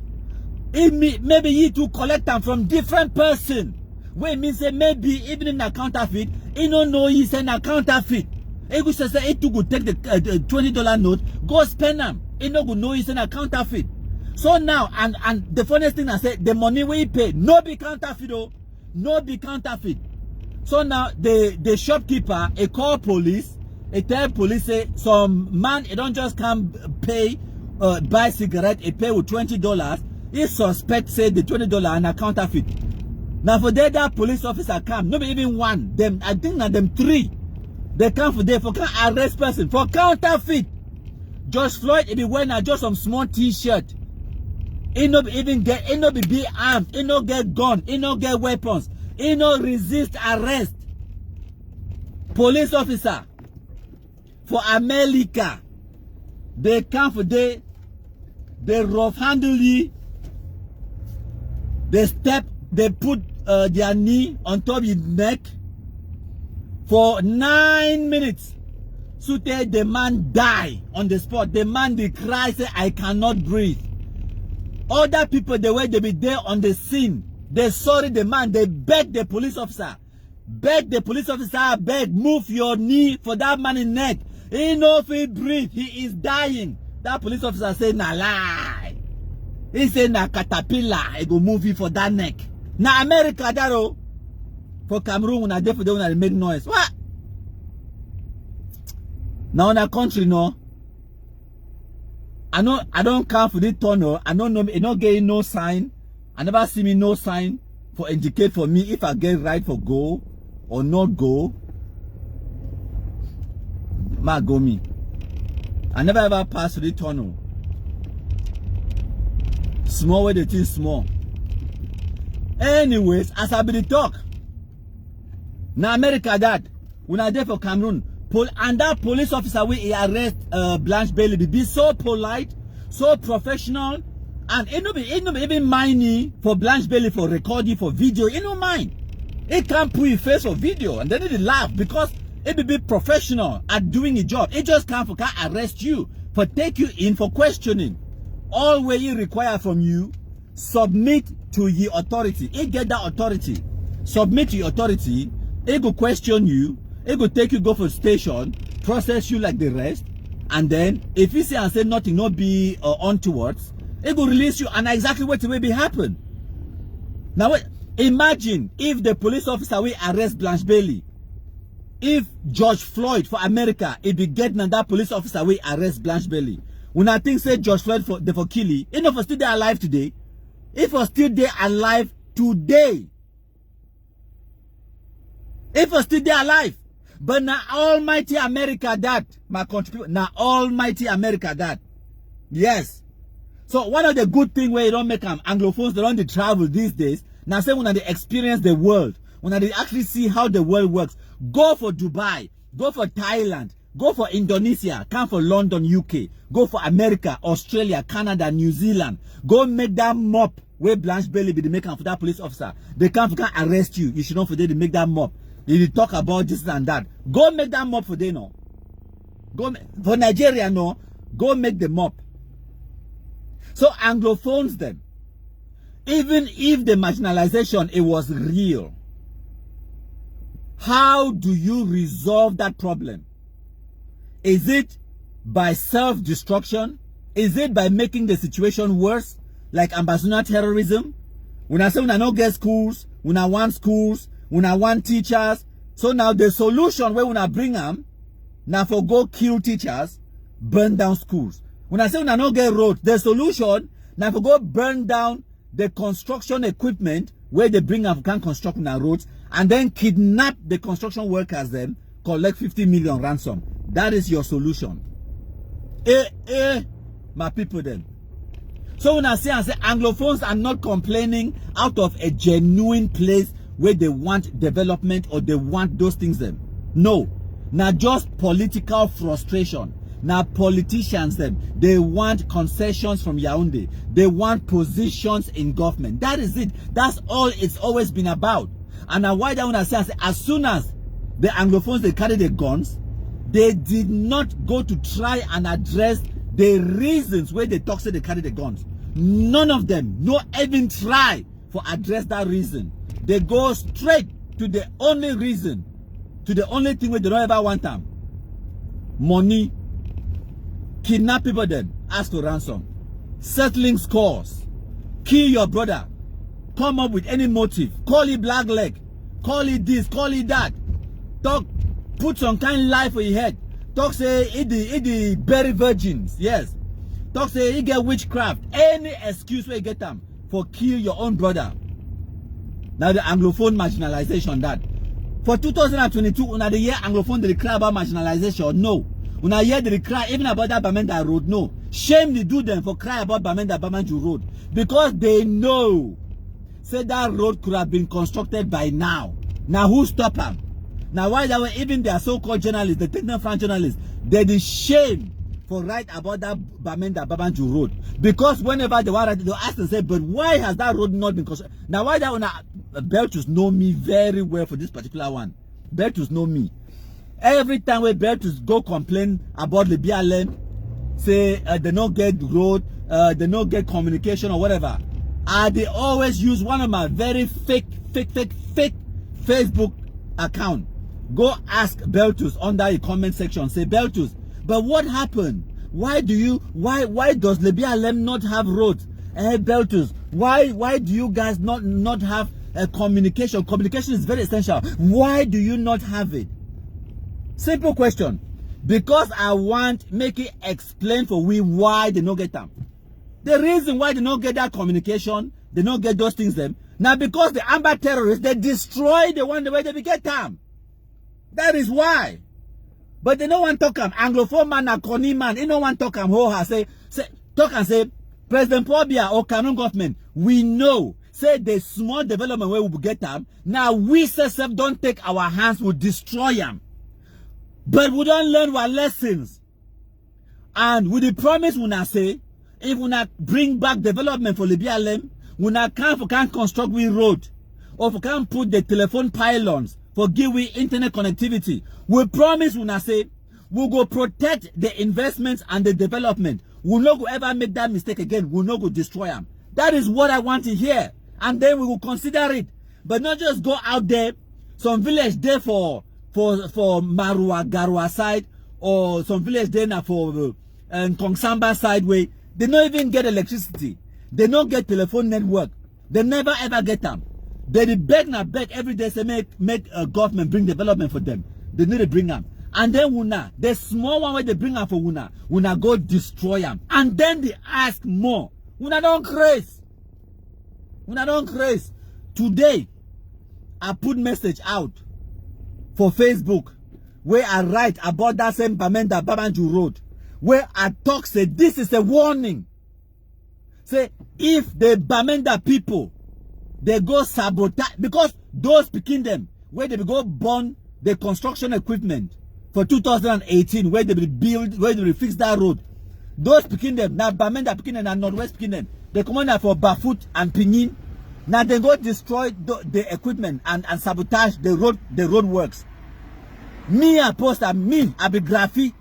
maybe you to collect them from different person. Wait, means say maybe even in a counterfeit, he don't know he's in a counterfeit. He go say he go take the $20 note, go spend them. He no go know he's in a counterfeit. So now, and the funniest thing I said, the money we pay, no be counterfeit though, no be counterfeit. So now the shopkeeper, he call police, he tell police say some man, he don't just come pay, buy cigarette, he pay with $20. He suspect say the $20 and a counterfeit. Now for that police officer come, not even one, them I think that them three, they come for there for can arrest person for counterfeit. George Floyd, he be wearing just some small t-shirt. He no even get, he no be armed, he no get gun, he no get weapons, he no resist arrest. Police officer for America, they come for they rough handle you, they step, they put their knee on top of your neck for 9 minutes. So the man die on the spot. The man they cry, say, I cannot breathe. Other people, the way they be there on the scene, they sorry the man, they beg the police officer. Beg the police officer, beg, move your knee for that man in neck. He no if he breathe, he is dying. That police officer say, na lie. He say, na caterpillar, he go move you for that neck. Na America, that for Cameroon, when I did for them, when I make noise. What? Now in a country, no. I don't come for this tunnel. I don't know. I not getting no sign. I never see me no sign for indicate for me if I get right for go or not go. Ma go me. I never ever pass through the tunnel. Small way the thing small. Anyways, as I be the talk. Now America that when I there for Cameroon, and that police officer we arrest Blanche Bailey be so polite, so professional, and it no be even mind for Blanche Bailey for recording for video. It no mind. It can't put your face for video, and then it laugh because it be professional at doing a job. It just can't arrest you for take you in for questioning. All way it require from you, submit to your authority. It get that authority. Submit to your authority. It go question you. It go take you go for station, process you like the rest, and then if you say and say nothing, not be onwards, it go release you, and exactly what will be happen. Now imagine if the police officer will arrest Blanche Bailey, if George Floyd for America, if be getting and that police officer will arrest Blanche Bailey. When I think say George Floyd for killing, if was still there alive today, if was still there alive today, if was still there alive. But now almighty America that, my country people, now almighty America that. Yes. So one of the good things where you don't make them Anglophones, they don't travel these days. Now say when they experience the world, when they actually see how the world works, go for Dubai, go for Thailand, go for Indonesia, come for London, UK, go for America, Australia, Canada, New Zealand. Go make that mop where Blanche Bailey be the maker for that police officer. They come for arrest you. You should not forget to make that mop. You talk about this and that. Go make that mop for them, no. For Nigeria, no. Go make the mop. So Anglophones them. Even if the marginalization, it was real, how do you resolve that problem? Is it by self-destruction? Is it by making the situation worse, like ambassador terrorism? When I say we not get schools, we not want schools, we not want teachers. So now the solution where we not bring them, now for go kill teachers, burn down schools. When I say we not get roads, the solution now for go burn down the construction equipment where they bring African construction and roads, and then kidnap the construction workers, then collect 50 million ransom. That is your solution. My people then. So when I say Anglophones are not complaining out of a genuine place where they want development or they want those things then. No. Now just political frustration. Now politicians them, they want concessions from Yaoundé. They want positions in government. That is it. That's all it's always been about. And now why that when I say as soon as the Anglophones they carry the guns, they did not go to try and address the reasons where they talk say they carry the guns. None of them, no even try for address that reason. They go straight to the only reason, to the only thing where they don't ever want them. Money. Kidnap people then, ask for ransom. Settling scores. Kill your brother. Come up with any motive. Call it black leg. Call it this, call it that. Talk, put some kind of lie for your head. Talk say it the bury virgins. Yes. Talk say you get witchcraft. Any excuse where you get them for kill your own brother. Now the Anglophone marginalization that. For 2022, the year Anglophone they cry about marginalization. No. When I hear they cry even about that Bamenda Road, no. Shame they do them for cry about Bamenda Road. Because they know, say that road could have been constructed by now. Now who stop them? Now why that way even their so-called journalists, the techno-France journalists, they the shame for write about that Bamenda Road. Because whenever they want to ask and say, but why has that road not been constructed? Now why that one Beltus know me very well for this particular one. Beltus know me. Every time we Beltus go complain about the BLM, say they don't get road, they don't get communication or whatever, they always use one of my very fake Facebook account. Go ask Beltus under the comment section. Say Beltus, but what happened? Why does the BLM not have roads? Beltus, why do you guys not have communication? Communication is very essential. Why do you not have it? Simple question. Because I want make it explain for we why they don't get them. The reason why they don't get that communication, they don't get those things them. Now because the Amber terrorists, they destroy the one the way they get them. That is why. But they don't want to talk them. Anglophone man and Connie man, they don't want to talk them. Say talk and say President Paul Biya or Cameroon government, we know. Say the small development where we will get them. Now we self don't take our hands, will destroy them. But we don't learn our lessons. And with the promise we not say, if we not bring back development for the BLM, we not can construct we road, or if we can put the telephone pylons for give we internet connectivity. We promise we not say, we go protect the investments and the development. We not go ever make that mistake again. We not go destroy them. That is what I want to hear. And then we will consider it. But not just go out there, some village there for Marua, Garua side, or some village there now for Kongsamba side way. They don't even get electricity. They don't get telephone network. They never ever get them. They beg every day say make a government bring development for them. They need to bring them. And then Wuna, the small one where they bring them for Wuna go destroy them. And then they ask more. Wuna don't craze. Wuna don't craze. Today, I put message out for Facebook where I write about that same Bamenda Babanju Road, where I talk say this is a warning. Say if the Bamenda people they go sabotage, because those picking them where they go burn the construction equipment for 2018 where they will build, where they will fix that road. Those picking them now Bamenda picking them and Northwest picking them. They come on for Bafut and Pinyin. Now they go destroy the equipment and sabotage the road works. Me, I post at me, I be graphy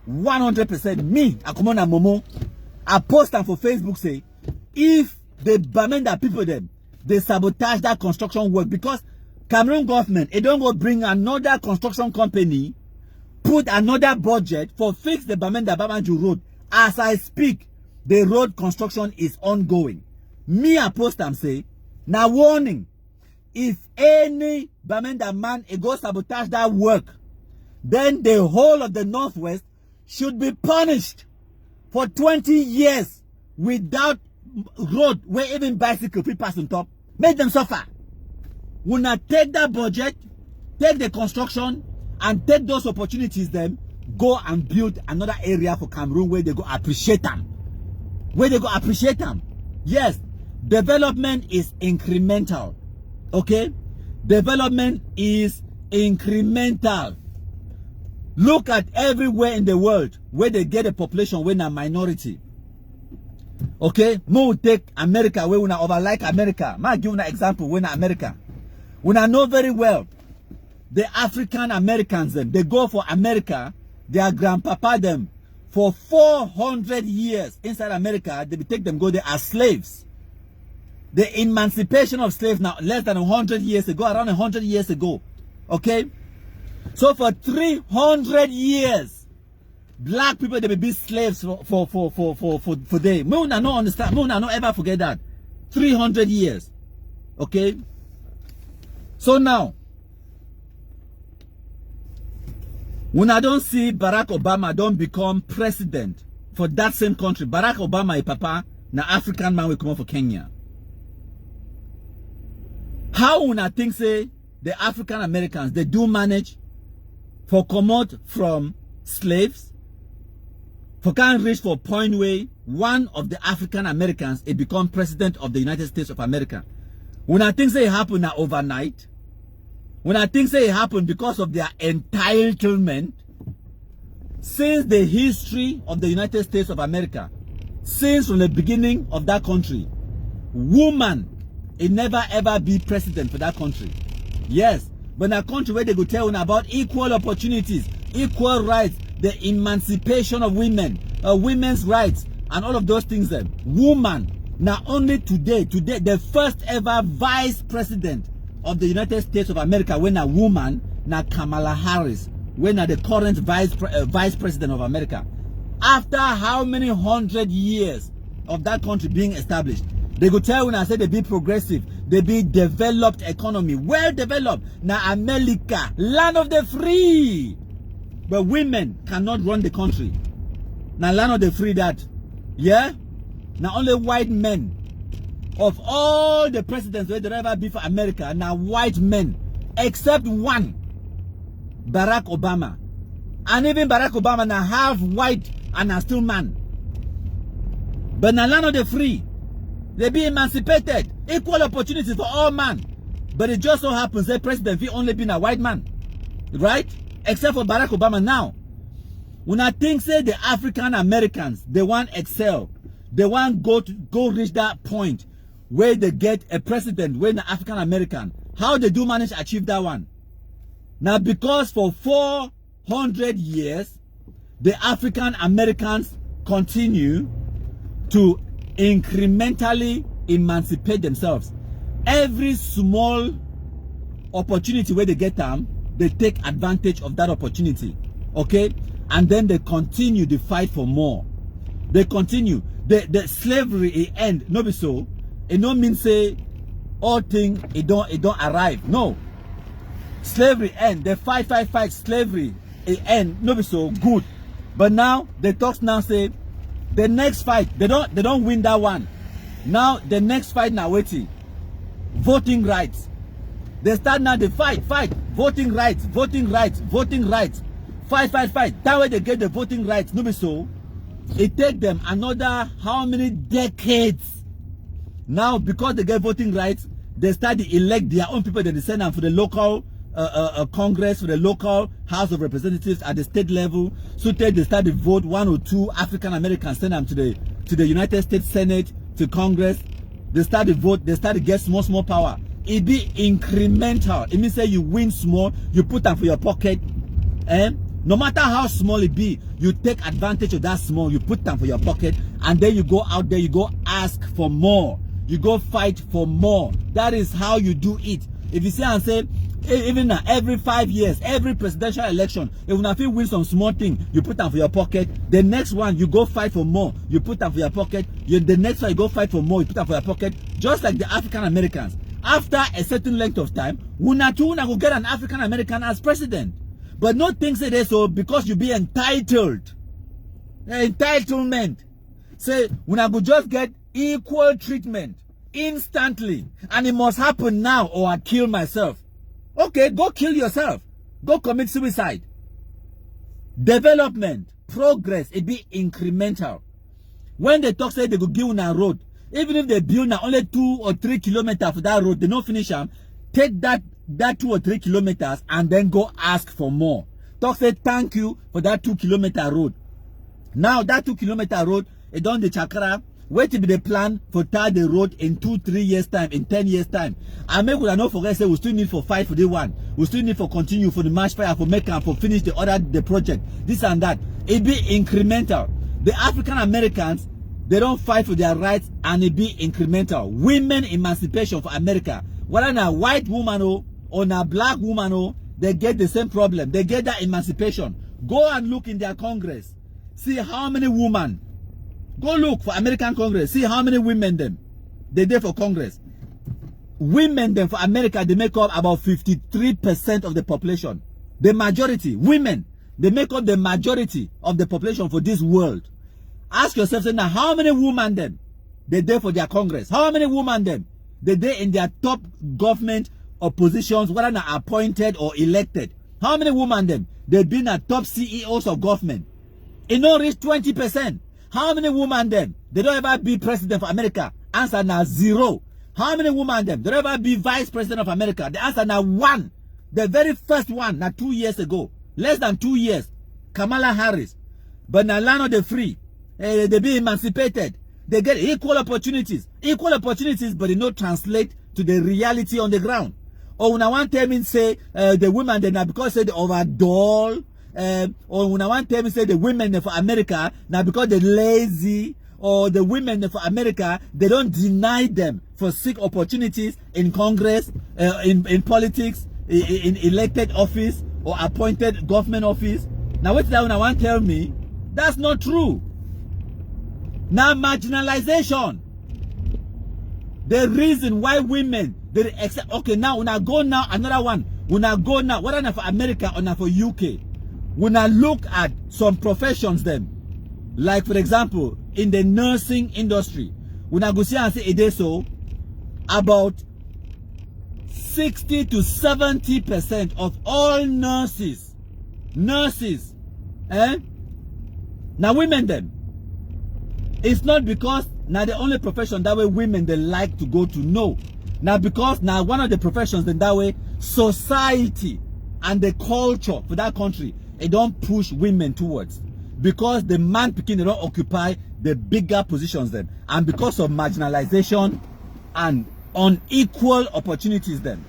100%. Me, Akumona Momo, I post them for Facebook say, if the Bamenda people them, they sabotage that construction work because Cameroon government, it don't go bring another construction company, put another budget for fix the Bamenda Babanju road. As I speak, the road construction is ongoing. Me, I post them say, now warning, if any Bamenda man go sabotage that work, then the whole of the Northwest should be punished for 20 years without road where even bicycle people pass on top. Make them suffer. We not take that budget, take the construction, and take those opportunities then go and build another area for Cameroon where they go appreciate them. Where they go appreciate them. Yes, development is incremental. Okay? Development is incremental. Look at everywhere in the world where they get a population when a minority. Okay? More take America where we not overlike America. Ma give you an example when America. We know very well the African Americans them, they go for America, their grandpapa them for 400 years inside America, they take them go there as slaves. The emancipation of slaves now less than 100 years ago, around 100 years ago. Okay? So for 300 years, black people they be slaves for them. We will not understand. We will not ever forget that. 300 years. Okay? So now, when I don't see Barack Obama don't become president for that same country, Barack Obama is papa, na African man will come out for Kenya. How when I think say the African Americans they do manage for come out from slaves, for can reach for point where one of the African Americans it become president of the United States of America. When I think say it happen now overnight, when I think say it happened because of their entitlement, since the history of the United States of America, since from the beginning of that country, woman, it never ever be president for that country. Yes, but in a country where they go tell about equal opportunities, equal rights, the emancipation of women, women's rights, and all of those things. Then, woman, now only today, the first ever vice president of the United States of America, when a woman, na Kamala Harris, when the current vice president of America. After how many 100 years of that country being established, they go tell when I say they be progressive, they be developed economy, well developed. Now America, land of the free. But women cannot run the country. Now land of the free that, yeah? Now only white men. Of all the presidents where there ever be for America, now white men, except one, Barack Obama. And even Barack Obama now half white and are still man. But now land of the free, they be emancipated, equal opportunities for all man. But it just so happens that president he only been a white man, right? Except for Barack Obama now. When I think say the African Americans, they want excel, they want go reach that point where they get a president when the African American, how they do manage to achieve that one? Now because for 400 years, the African Americans continue to incrementally emancipate themselves. Every small opportunity where they get them, they take advantage of that opportunity. Okay? And then they continue the fight for more. They continue. The slavery it end. No be so. It don't mean say all thing it don't arrive. No. Slavery end. The fight slavery it end. No be so good. But now the talks now say the next fight they don't win that one. Now the next fight now waiting. Voting rights. They start now the fight. Voting rights. Fight. That way they get the voting rights. No be so. It take them another how many decades. Now, because they get voting rights, they start to elect their own people that they send them for the local Congress, for the local House of Representatives at the state level. So they start to vote 1 or 2 African Americans, send them to the United States Senate, to Congress. they start to vote, they start to get small power. It be incremental. It means say you win small, you put them for your pocket. No matter how small it be, you take advantage of that small, you put them for your pocket, and then you go out there, you go ask for more. You go fight for more. That is how you do it. If you say and say, even every 5 years, every presidential election, if you win some small thing, you put them for your pocket. The next one, you go fight for more, you put them for your pocket. The next one, you go fight for more, you put them for your pocket. Just like the African Americans. After a certain length of time, una go get an African American as president. But no things say this so because you be entitled. Entitlement. Say, una go just get equal treatment instantly, and it must happen now or I kill myself. Okay, go kill yourself. Go commit suicide. Development, progress, it be incremental. When they talk say they go give una road, even if they build now only 2 or 3 kilometers for that road, they don't finish them. Take that 2 or 3 kilometers and then go ask for more. Talk say thank you for that 2 kilometer road. Now that 2 kilometer road, it done the chakra. Wait to be the plan for tie the road in 2-3 years time, in 10 years time. And make we not forget say we still need for fight for the one. We still need for continue for the march fire for make and for finish the project. This and that. It be incremental. The African Americans, they don't fight for their rights and it be incremental. Women emancipation for America. Whether a white woman or a black woman, they get the same problem. They get that emancipation. Go and look in their Congress. See how many women. Go look for American Congress. See how many women them they there for Congress. Women them for America, they make up about 53% of the population. The majority, women, they make up the majority of the population for this world. Ask yourself now, how many women them they there for their Congress? How many women them they there in their top government or positions, whether they are appointed or elected? How many women them they've been at top CEOs of government? It not reach 20%. How many women them they don't ever be president for America? Answer now 0. How many women them they don't ever be vice president of America? The answer now 1. The very first one now 2 years ago, less than 2 years, Kamala Harris. But now land of the free, they be emancipated. They get equal opportunities, but they don't translate to the reality on the ground. Or when I want tell me say the women they now because say they overdull. Or when I want to say the women for America now because they're lazy, or the women for America they don't deny them for seek opportunities in Congress, in politics, in elected office or appointed government office. Now what's that when I want to tell me that's not true. Now marginalization, the reason why women they accept. Okay, now when I go now another one, when I go now whether not for America or not for UK. When I look at some professions them, like for example, in the nursing industry, when I go see and say it is so, about 60 to 70% of all nurses, now women them. It's not because now the only profession that way women they like to go to, no. Now because now one of the professions then that way society and the culture for that country, it don't push women towards, because the man picking they don't occupy the bigger positions then, and because of marginalization and unequal opportunities then.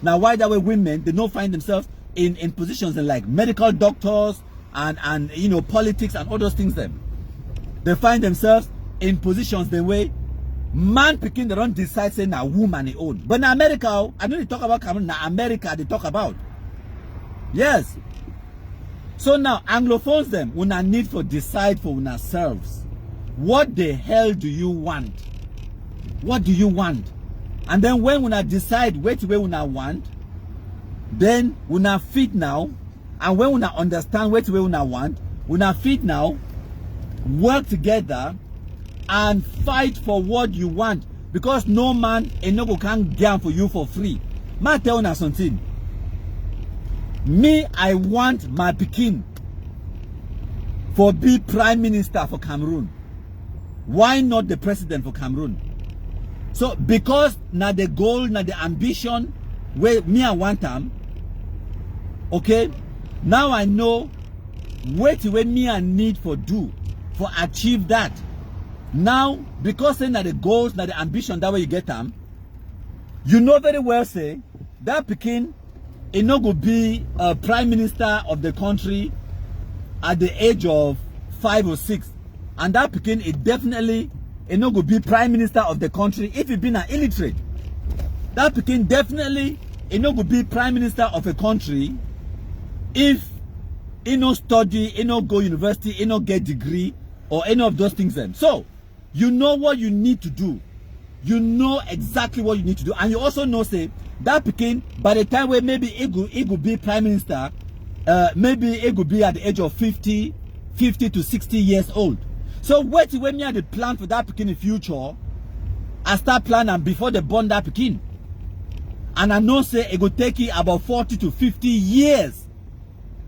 Now why that way women they don't find themselves in positions like medical doctors and you know politics and all those things then. They find themselves in positions the way man picking they don't decide say now woman they own. But in America, I don't talk about Cameroon, now America they talk about. Yes. So now Anglophones them una need for decide for yourselves. What the hell do you want? What do you want? And then when una decide which way una want, then una fit now. And when una understand which way una want, una fit now, work together and fight for what you want. Because no man and no go can get for you for free. Ma tell una something. Me, I want my Pekin for be prime minister for Cameroon. Why not the president for Cameroon? So because now the goal, now the ambition, where me I want them, okay? Now I know what me I need for do for achieve that. Now, because saying that the goals, that the ambition, that way you get them, you know very well say that Pekin it not go be a prime minister of the country at the age of 5 or 6, and that Pekin it definitely it not go be prime minister of the country if it been an illiterate. That Pekin definitely it not go be prime minister of a country if he no study, he no go university, he no get degree or any of those things then. So you know what you need to do. You know exactly what you need to do, and you also know say that Pekin by the time where maybe it could be prime minister, maybe it could be at the age of 50 to 60 years old. So wait when me had the plan for that Pekin in future, I start planning before they born that Pekin, and I know say it could take you about 40 to 50 years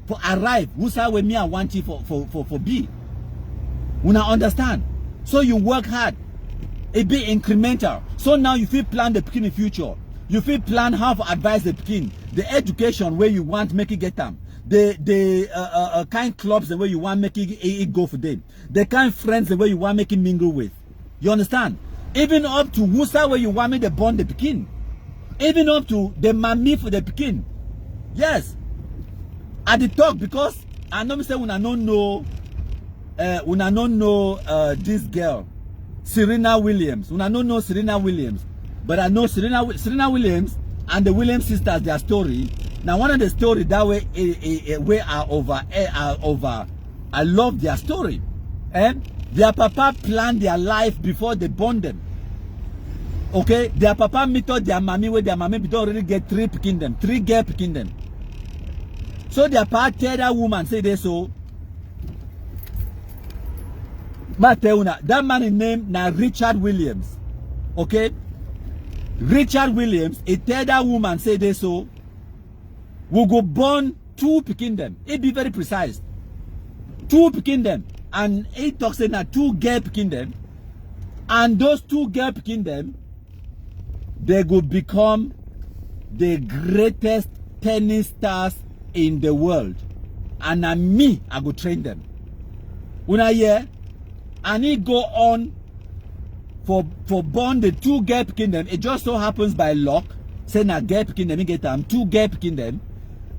for arrive. Who's how when me I want it for be. When I understand, so you work hard. It be incremental. So now you feel plan the Pekin in future. You feel plan how to advise the Pekin, the education where you want make it get them, the kind clubs the way you want make it go for them, the kind friends the way you want make it mingle with. You understand? Even up to Wusa where you want me to bond the Pekin, even up to the mammy for the Pekin. Yes, at the talk because I know me say when I don't know this girl. Serena Williams. I don't know Serena Williams, but I know Serena Williams and the Williams sisters, their story. Now, one of the stories that way, I love their story. Their papa planned their life before they born them. Okay, their papa meet out their mommy where their mommy don't really get 3 picking them, 3 girl picking them. So their papa tell that woman say this so. That man is named now Richard Williams. Okay? Richard Williams, he tell that woman say this so we go born 2 picking them. It be very precise. 2 picking them. And he talks say now 2 girl picking them. And those 2 girl picking them, they go become the greatest tennis stars in the world. And I go train them. When I hear and he go on for born the 2 girl picking them. It just so happens by luck. Say na girl picking them, he get them 2 girl picking them.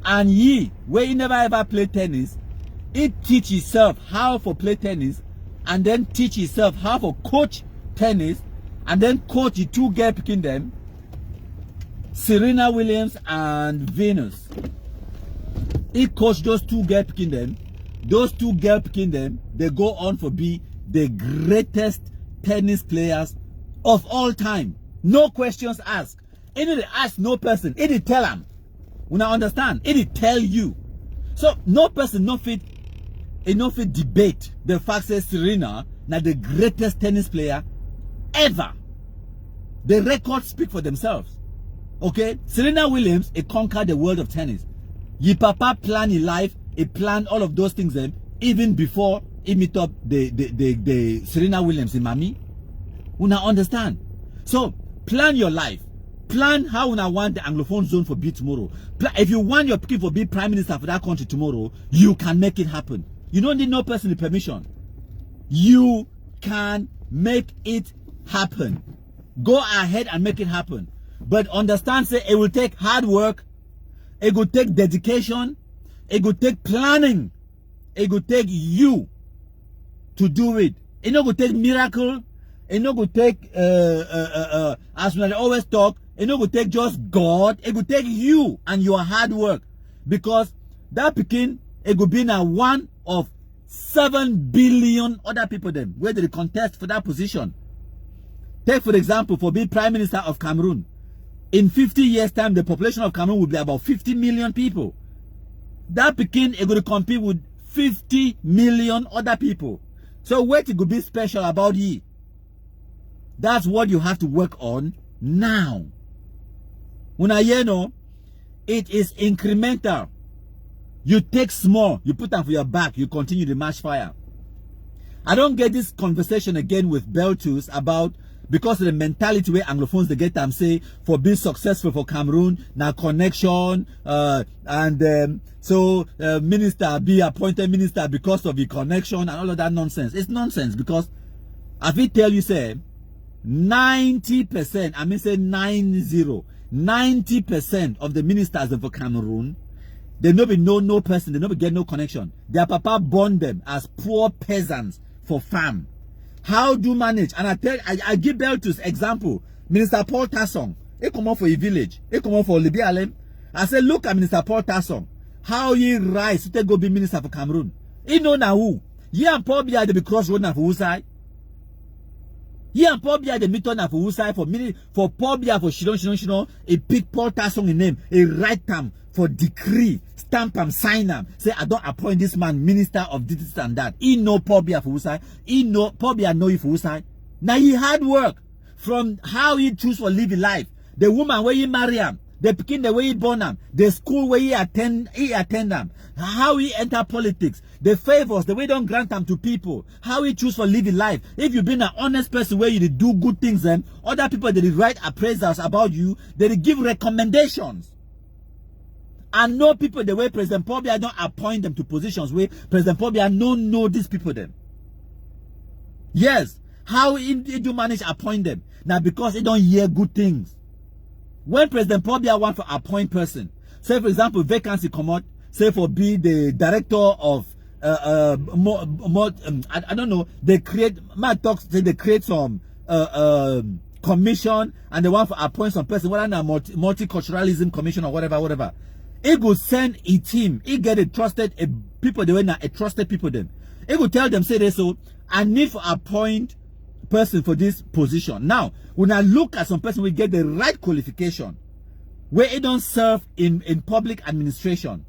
And he, where he never ever play tennis, he teach himself how to play tennis, and then teach himself how to coach tennis, and then coach the 2 girl picking them, Serena Williams and Venus. He coached those 2 girl picking them. Those 2 girl picking them, they go on for be the greatest tennis players of all time. No questions asked. It didn't ask no person. It didn't tell them. When I understand, it didn't tell you. So no person no fit debate the fact that Serena now the greatest tennis player ever. The records speak for themselves. Okay? Serena Williams, it conquered the world of tennis. Ye papa plan in life, he planned all of those things then, even before he meet up the Serena Williams in Miami. Una understand? So plan your life. Plan how una want the Anglophone zone for be tomorrow. If you want your people to be prime minister for that country tomorrow, you can make it happen. You don't need no personal permission. You can make it happen. Go ahead and make it happen. But understand, say it will take hard work. It will take dedication. It will take planning. It will take you to do it. It not going to take miracle. It not going to take, as we always talk, it not going to take just God. It will take you and your hard work. Because that Pekin, it will be now one of 7 billion other people then, where they contest for that position. Take for example, for being Prime Minister of Cameroon. In 50 years time, the population of Cameroon will be about 50 million people. That Pekin is going to compete with 50 million other people. So what it could be special about you? That's what you have to work on now. When I know, it is incremental. You take small, you put them for your back, you continue the match fire. I don't get this conversation again with Beltus about, because of the mentality where Anglophones they get them say for being successful for Cameroon, now connection, minister be appointed minister because of the connection and all of that nonsense. It's nonsense because I will tell you, say, 90%, I mean say 90% of the ministers of Cameroon, they no be no person, they no be get no connection. Their papa born them as poor peasants for farm. How do you manage? And I give Beltus example. Minister Paul Tassong, he come out for a village, he come out for Libya. I said, look at Minister Paul Tassong, how he rise to go be minister for Cameroon. He know now who. He and Paul Biya they be cross road now for who side. He and Paul Biya they meet on now for who side for Paul Biya for Shidon, he pick Paul Tassong in name, he write them for decree, stamp him, sign him, say I don't appoint this man minister of this and that. He know Paul Biya for who side. He know Paul Biya know you for who side. Now he hard work from how he choose for living life. The woman where he marry him, the pikin the way he born him, the school where he attend them, how he enter politics, the favors, the way he don't grant them to people, how he choose for living life. If you been an honest person where you do good things, then other people they write appraisals about you, they give recommendations. And know people the way President Paul Biya don't appoint them to positions where President Paul Biya don't know these people them. Yes, how he do manage appoint them? Now because he don't hear good things. When President Paul Biya want to appoint person, say for example vacancy come out, say for be the director of I don't know, they create they create some commission and they want to appoint some person, whether a multiculturalism commission or whatever. He go send a team, he get a trusted people, they were not a trusted people them. He go tell them, say this, so I need to appoint person for this position. Now, when I look at some person, we get the right qualification, where it don't serve in public administration.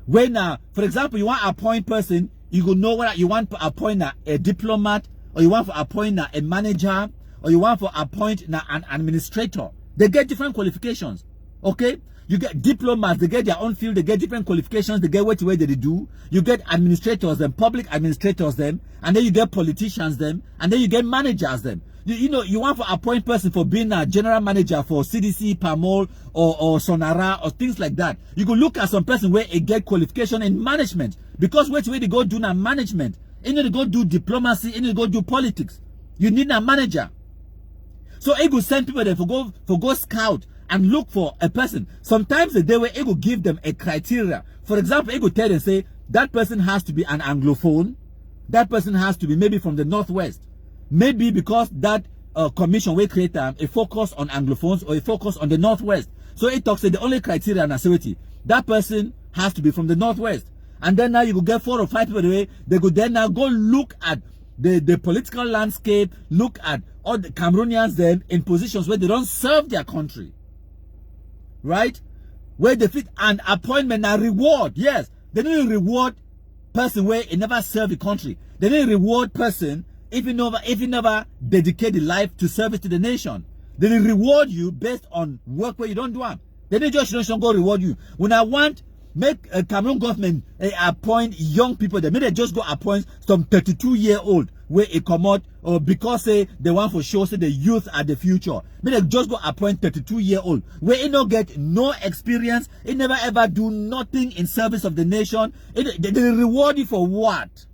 When, for example, you want to appoint person, you go know whether you want to appoint a diplomat, or you want to appoint a manager, or you want to appoint an administrator. They get different qualifications. Okay? You get diplomats, they get their own field, they get different qualifications, they get what they do. You get administrators, them, public administrators, them, and then you get politicians, them, and then you get managers, them. You know, you want to appoint person for being a general manager for CDC, PAMOL, or Sonara, or things like that. You could look at some person where they get qualification in management. Because where they go do now management, you need to go do diplomacy, you need to go do politics. You need a manager. So it will send people there for go scout and look for a person. Sometimes they will give them a criteria. For example, it will tell them, say, that person has to be an Anglophone. That person has to be maybe from the Northwest. Maybe because that commission will create a focus on Anglophones or a focus on the Northwest. So it talks the only criteria and activity. That person has to be from the Northwest. And then now you will get 4 or 5 people away. They could then now go look at the political landscape, look at all the Cameroonians then in positions where they don't serve their country. Right? Where they fit an appointment and reward. Yes, they need to reward person where he never served the country. They need to reward person if you never dedicate the life to service to the nation. They will reward you based on work where you don't do them. They don't just don't go reward you. When I want make a Cameroon government appoint young people, they may they just go appoint some 32-year-old where it come out or because they want for sure say the youth are the future. May they just go appoint 32-year-old where it not get no experience, it never ever do nothing in service of the nation. They reward you for what?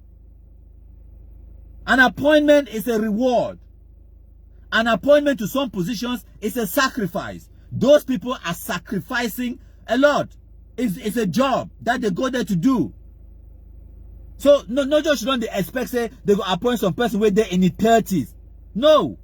An appointment is a reward. An appointment to some positions is a sacrifice. Those people are sacrificing a lot. It's a job that they go there to do. So no just don't they expect say they go appoint some person where they're in the 30s. No.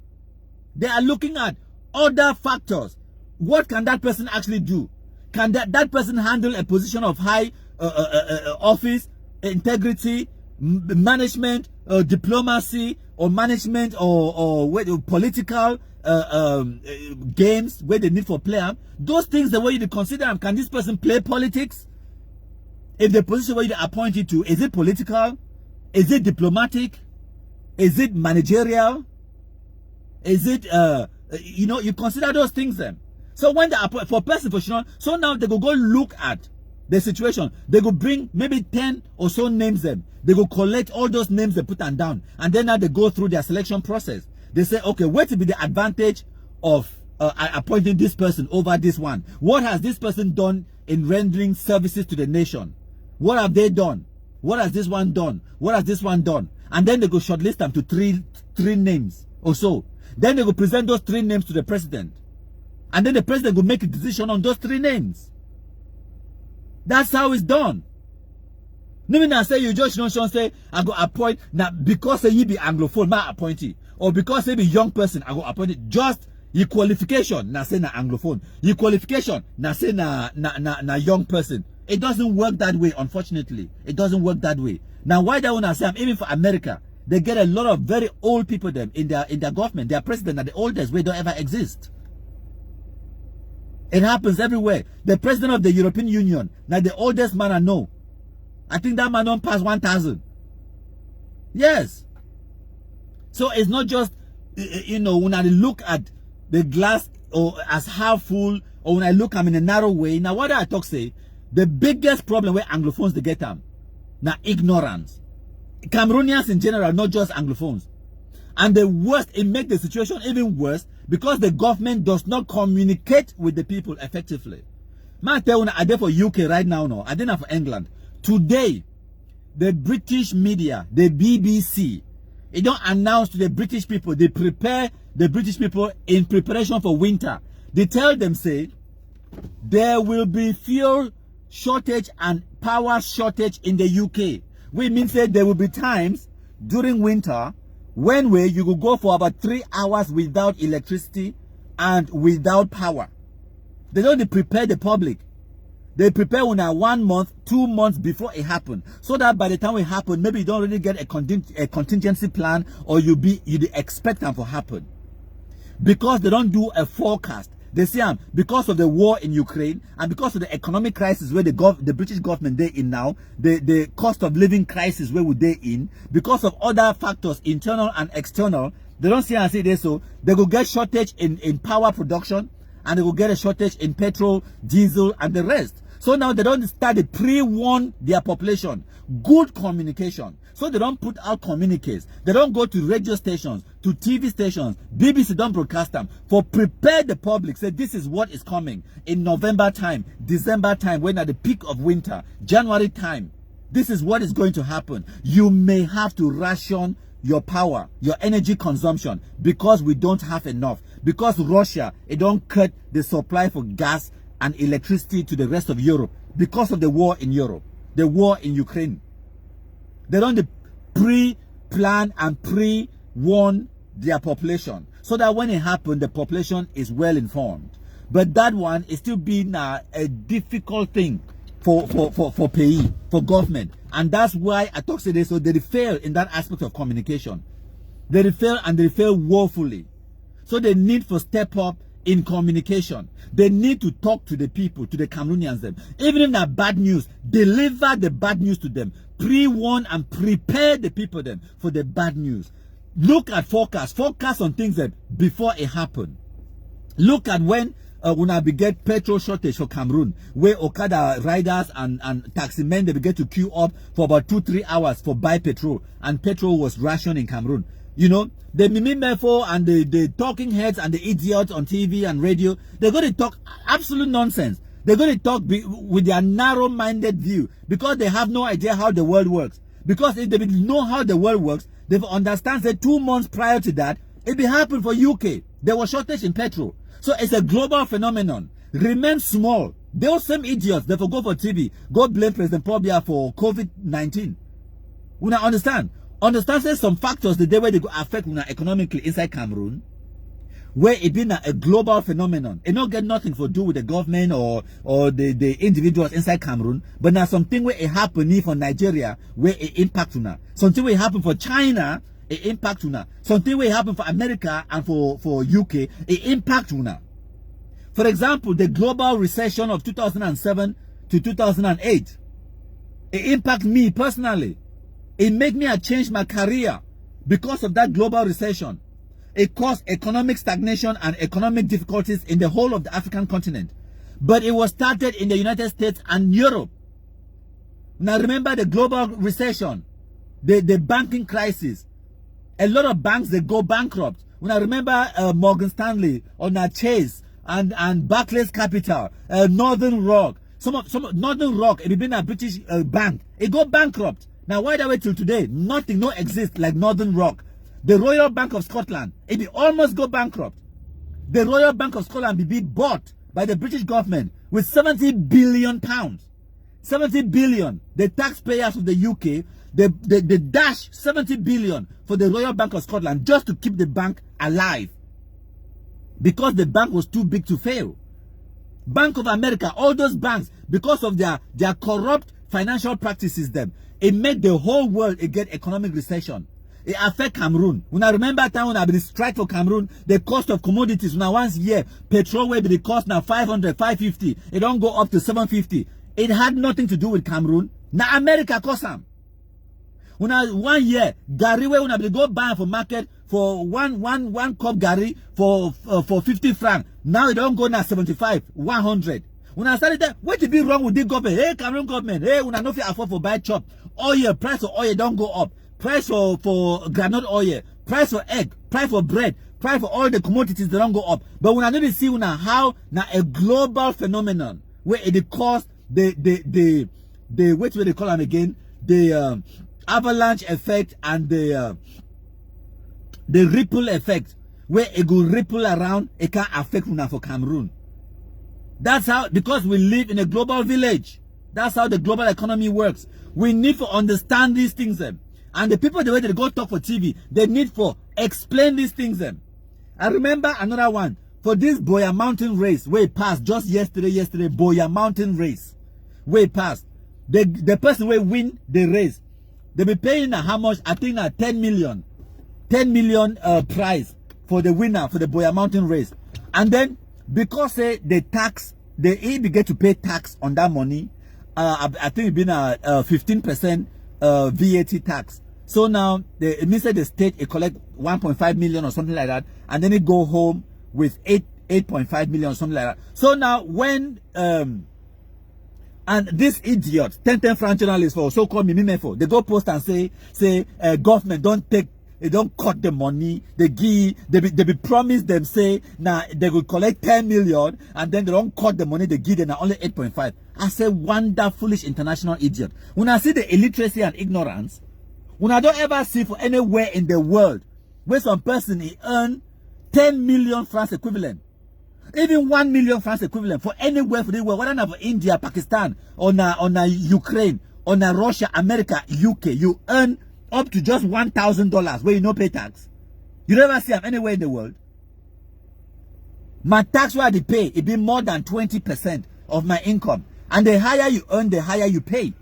They are looking at other factors. What can that person actually do? Can that person handle a position of high office, integrity, management, diplomacy, or management, or political games where they need for player? Those things the way you consider them. Can this person play politics? If the position where you appoint it to, is it political? Is it diplomatic? Is it managerial? Is it you consider those things then. So when they appoint for person for sure, so now they go look at the situation. They go bring maybe 10 or so names them. They go collect all those names they put them down, and then now they go through their selection process. They say, okay, what will be the advantage of appointing this person over this one? What has this person done in rendering services to the nation? What have they done? What has this one done? What has this one done? And then they go shortlist them to 3 names or so. Then they will present those 3 names to the president. And then the president will make a decision on those 3 names. That's how it's done. No, I say you just don't say I go appoint now because say you be Anglophone, my appointee, or because you be young person, I go appoint it. Just your qualification, now say na Anglophone. Your qualification, now say na young person. It doesn't work that way, unfortunately. It doesn't work that way. Now, why that one I say, even for America, they get a lot of very old people them in their government. Their president are the oldest way don't ever exist. It happens everywhere. The president of the European Union, now the oldest man I know. I think that man don't pass 1,000. Yes. So it's not just, you know, when I look at the glass or as half full, or when I look I'm in a narrow way. Now what I talk say, the biggest problem where Anglophones they get them, now ignorance. Cameroonians in general, not just Anglophones. And the worst, it makes the situation even worse because the government does not communicate with the people effectively. Man, I tell you, I did for UK right now, no, I didn't for England. Today, the British media, the BBC, it don't announce to the British people, they prepare the British people in preparation for winter. They tell them, say, there will be fuel shortage and power shortage in the UK. Which means that there will be times during winter when you will go for about 3 hours without electricity and without power. They don't prepare the public. They prepare when 1 month, 2 months before it happens, so that by the time it happens, maybe you don't really get a contingency plan, or you expect them to happen. Because they don't do a forecast. They say because of the war in Ukraine and because of the economic crisis where the British government they in now, the cost of living crisis where would they in, because of other factors, internal and external, they don't see and say this, so they will get shortage in power production, and they will get a shortage in petrol, diesel, and the rest. So now they don't start to pre-warn their population. Good communication. So they don't put out communiques. They don't go to radio stations, to TV stations. BBC don't broadcast them. For prepare the public. Say this is what is coming in November time, December time, when at the peak of winter, January time. This is what is going to happen. You may have to ration your power, your energy consumption, because we don't have enough. Because Russia, it don't cut the supply for gas and electricity to the rest of Europe because of the war in Europe, the war in Ukraine. They don't pre-plan and pre-warn their population so that when it happens, the population is well informed. But that one is still being a difficult thing for PAYE, for government. And that's why I talk today, so they fail in that aspect of communication. They fail, and they fail woefully. So they need to step up in communication. They need to talk to the people, to the Cameroonians them. Even if they're bad news, deliver the bad news to them. Pre-warn and prepare the people them for the bad news. Look at forecast on things that before it happened. Look at when I get petrol shortage for Cameroon, where Okada riders and taxi men, they begin to queue up for about 2-3 hours for buy petrol, and petrol was rationed in Cameroon. You know, the Mimimefo and the talking heads and the idiots on TV and radio, they're going to talk absolute nonsense. They're going to talk with their narrow-minded view because they have no idea how the world works. Because if they know how the world works, they understand that 2 months prior to that, it be happened for UK. There was shortage in petrol. So it's a global phenomenon. Remain small. Those same idiots, they go for TV, go blame President Pobia for COVID-19. We now understand there's some factors the day where they go affect economically inside Cameroon, where it been a global phenomenon. It not get nothing to do with the government or the individuals inside Cameroon, but now something where it happen for Nigeria where it impact now. Something where it happen for China, it impact now. Something where it happen for America and for UK, it impact now. For example, the global recession of 2007 to 2008, it impact me personally. It made me change my career because of that global recession. It caused economic stagnation and economic difficulties in the whole of the African continent. But it was started in the United States and Europe. Now remember the global recession, the banking crisis. A lot of banks, they go bankrupt. When I remember Morgan Stanley, Chase, and Barclays Capital, Northern Rock. Some Northern Rock, it been a British bank. It go bankrupt. Now why that way till today? Nothing no exists like Northern Rock. The Royal Bank of Scotland, it be almost go bankrupt. The Royal Bank of Scotland be bought by the British government with 70 billion pounds. 70 billion. The taxpayers of the UK, they dash 70 billion for the Royal Bank of Scotland just to keep the bank alive. Because the bank was too big to fail. Bank of America, all those banks, because of their corrupt financial practices, it made the whole world get economic recession. It affect Cameroon. When I remember time when I been strike for Cameroon, the cost of commodities now once a year, petrol will be the cost now 500, 550. It don't go up to 750. It had nothing to do with Cameroon. Now America cost them. When I 1 year, Gary when I go buy for market for one cup Gary for 50 francs. Now it don't go now 75, 100. When I started that, what to be wrong with the government? Hey, Cameroon government, hey, when I know if you afford for buy chop, oil, price of oil don't go up. Price for granite oil, price for egg, price for bread, price for all the commodities they don't go up. But when I know they see now how now a global phenomenon where it costs the what do they call them again? The avalanche effect and the ripple effect where it go ripple around, it can affect now for Cameroon. That's how, because we live in a global village. That's how the global economy works. We need to understand these things. And the people, the way they go talk for TV, they need for explain these things. I remember another one for this Boya Mountain race where it passed just yesterday, Boya Mountain race where it passed. The person will win the race. They be paying how much? I think 10 million prize for the winner for the Boya Mountain race. And then because the tax, they get to pay tax on that money. I think it been 15% VAT tax. So now it means that the state it collect 1.5 million or something like that, and then it go home with 8.5 million or something like that. So now when and this idiot, 10 French journalists for so-called Mimimefo, they go post and say government don't cut the money they give, they be promised them say now they will collect 10 million and then they don't cut the money they give them now only 8.5. I say wonder foolish international idiot. When I see the illiteracy and ignorance, when I don't ever see for anywhere in the world where some person he earn 10 million francs equivalent, even 1 million francs equivalent for anywhere for the world, whether not for India, Pakistan, or Ukraine, or Russia, America, UK, you earn up to just $1,000 where you no pay tax. You never see them anywhere in the world. My tax where they pay, it be more than 20% of my income. And the higher you earn, the higher you pay.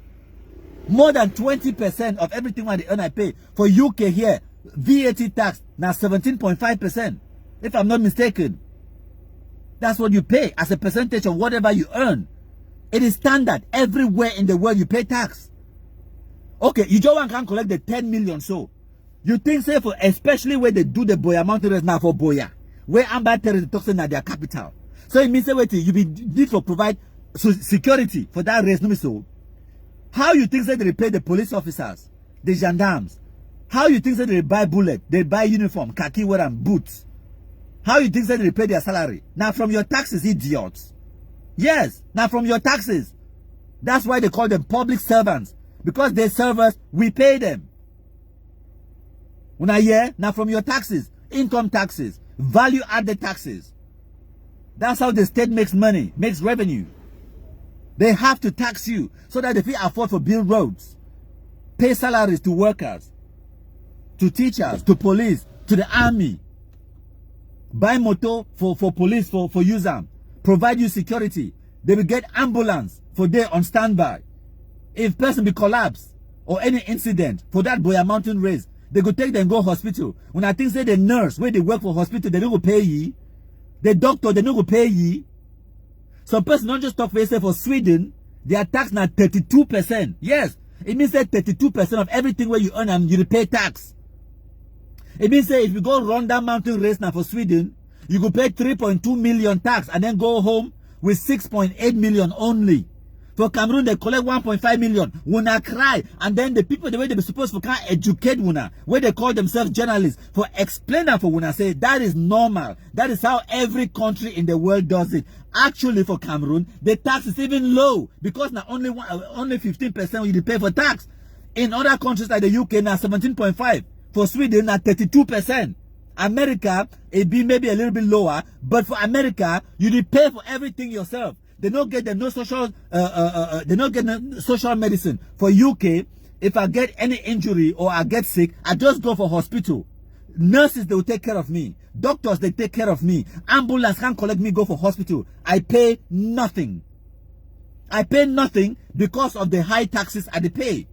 More than 20% of everything what they earn, I pay. For UK here, VAT tax, now 17.5%. If I'm not mistaken. That's what you pay as a percentage of whatever you earn. It is standard. Everywhere in the world you pay tax. Okay, you just can collect the 10 million so. You think say for especially where they do the Boya Mountain race now for Boya. Where Amber terrorists toxin at their capital. So it means that you be need to provide security for that race, no so. How you think that they pay the police officers, the gendarmes? How you think that they buy bullet, they buy uniform, khaki wear and boots? How you think that they pay their salary? Now from your taxes, idiots. Yes, now from your taxes. That's why they call them public servants. Because they serve us, we pay them. When I hear, now from your taxes, income taxes, value added taxes. That's how the state makes money, makes revenue. They have to tax you so that they can afford to build roads, pay salaries to workers, to teachers, to police, to the army, buy motor for police for use them, provide you security. They will get ambulance for day on standby. If person be collapse or any incident for that Boya Mountain race, they go take them go hospital. When I think say the nurse where they work for hospital, they don't go pay ye. The doctor, they don't go pay ye. Some person don't just talk for Sweden, their tax now 32%. Yes, it means that 32% of everything where you earn and you pay tax. It means that if you go run that mountain race now for Sweden, you go pay 3.2 million tax and then go home with 6.8 million only. For Cameroon, they collect 1.5 million. Wuna cry. And then the people, the way they be supposed to educate Wuna, where they call themselves journalists, for explain that for Wuna, say that is normal. That is how every country in the world does it. Actually, for Cameroon, the tax is even low because now only 15% you pay for tax. In other countries like the UK, now 17.5. For Sweden, at 32%. America, it be maybe a little bit lower, but for America, you pay for everything yourself. They don't get no social, they don't get no social medicine. For UK, if I get any injury or I get sick, I just go for hospital. Nurses, they will take care of me. Doctors, they take care of me. Ambulance can't collect me, go for hospital. I pay nothing. I pay nothing because of the high taxes I pay.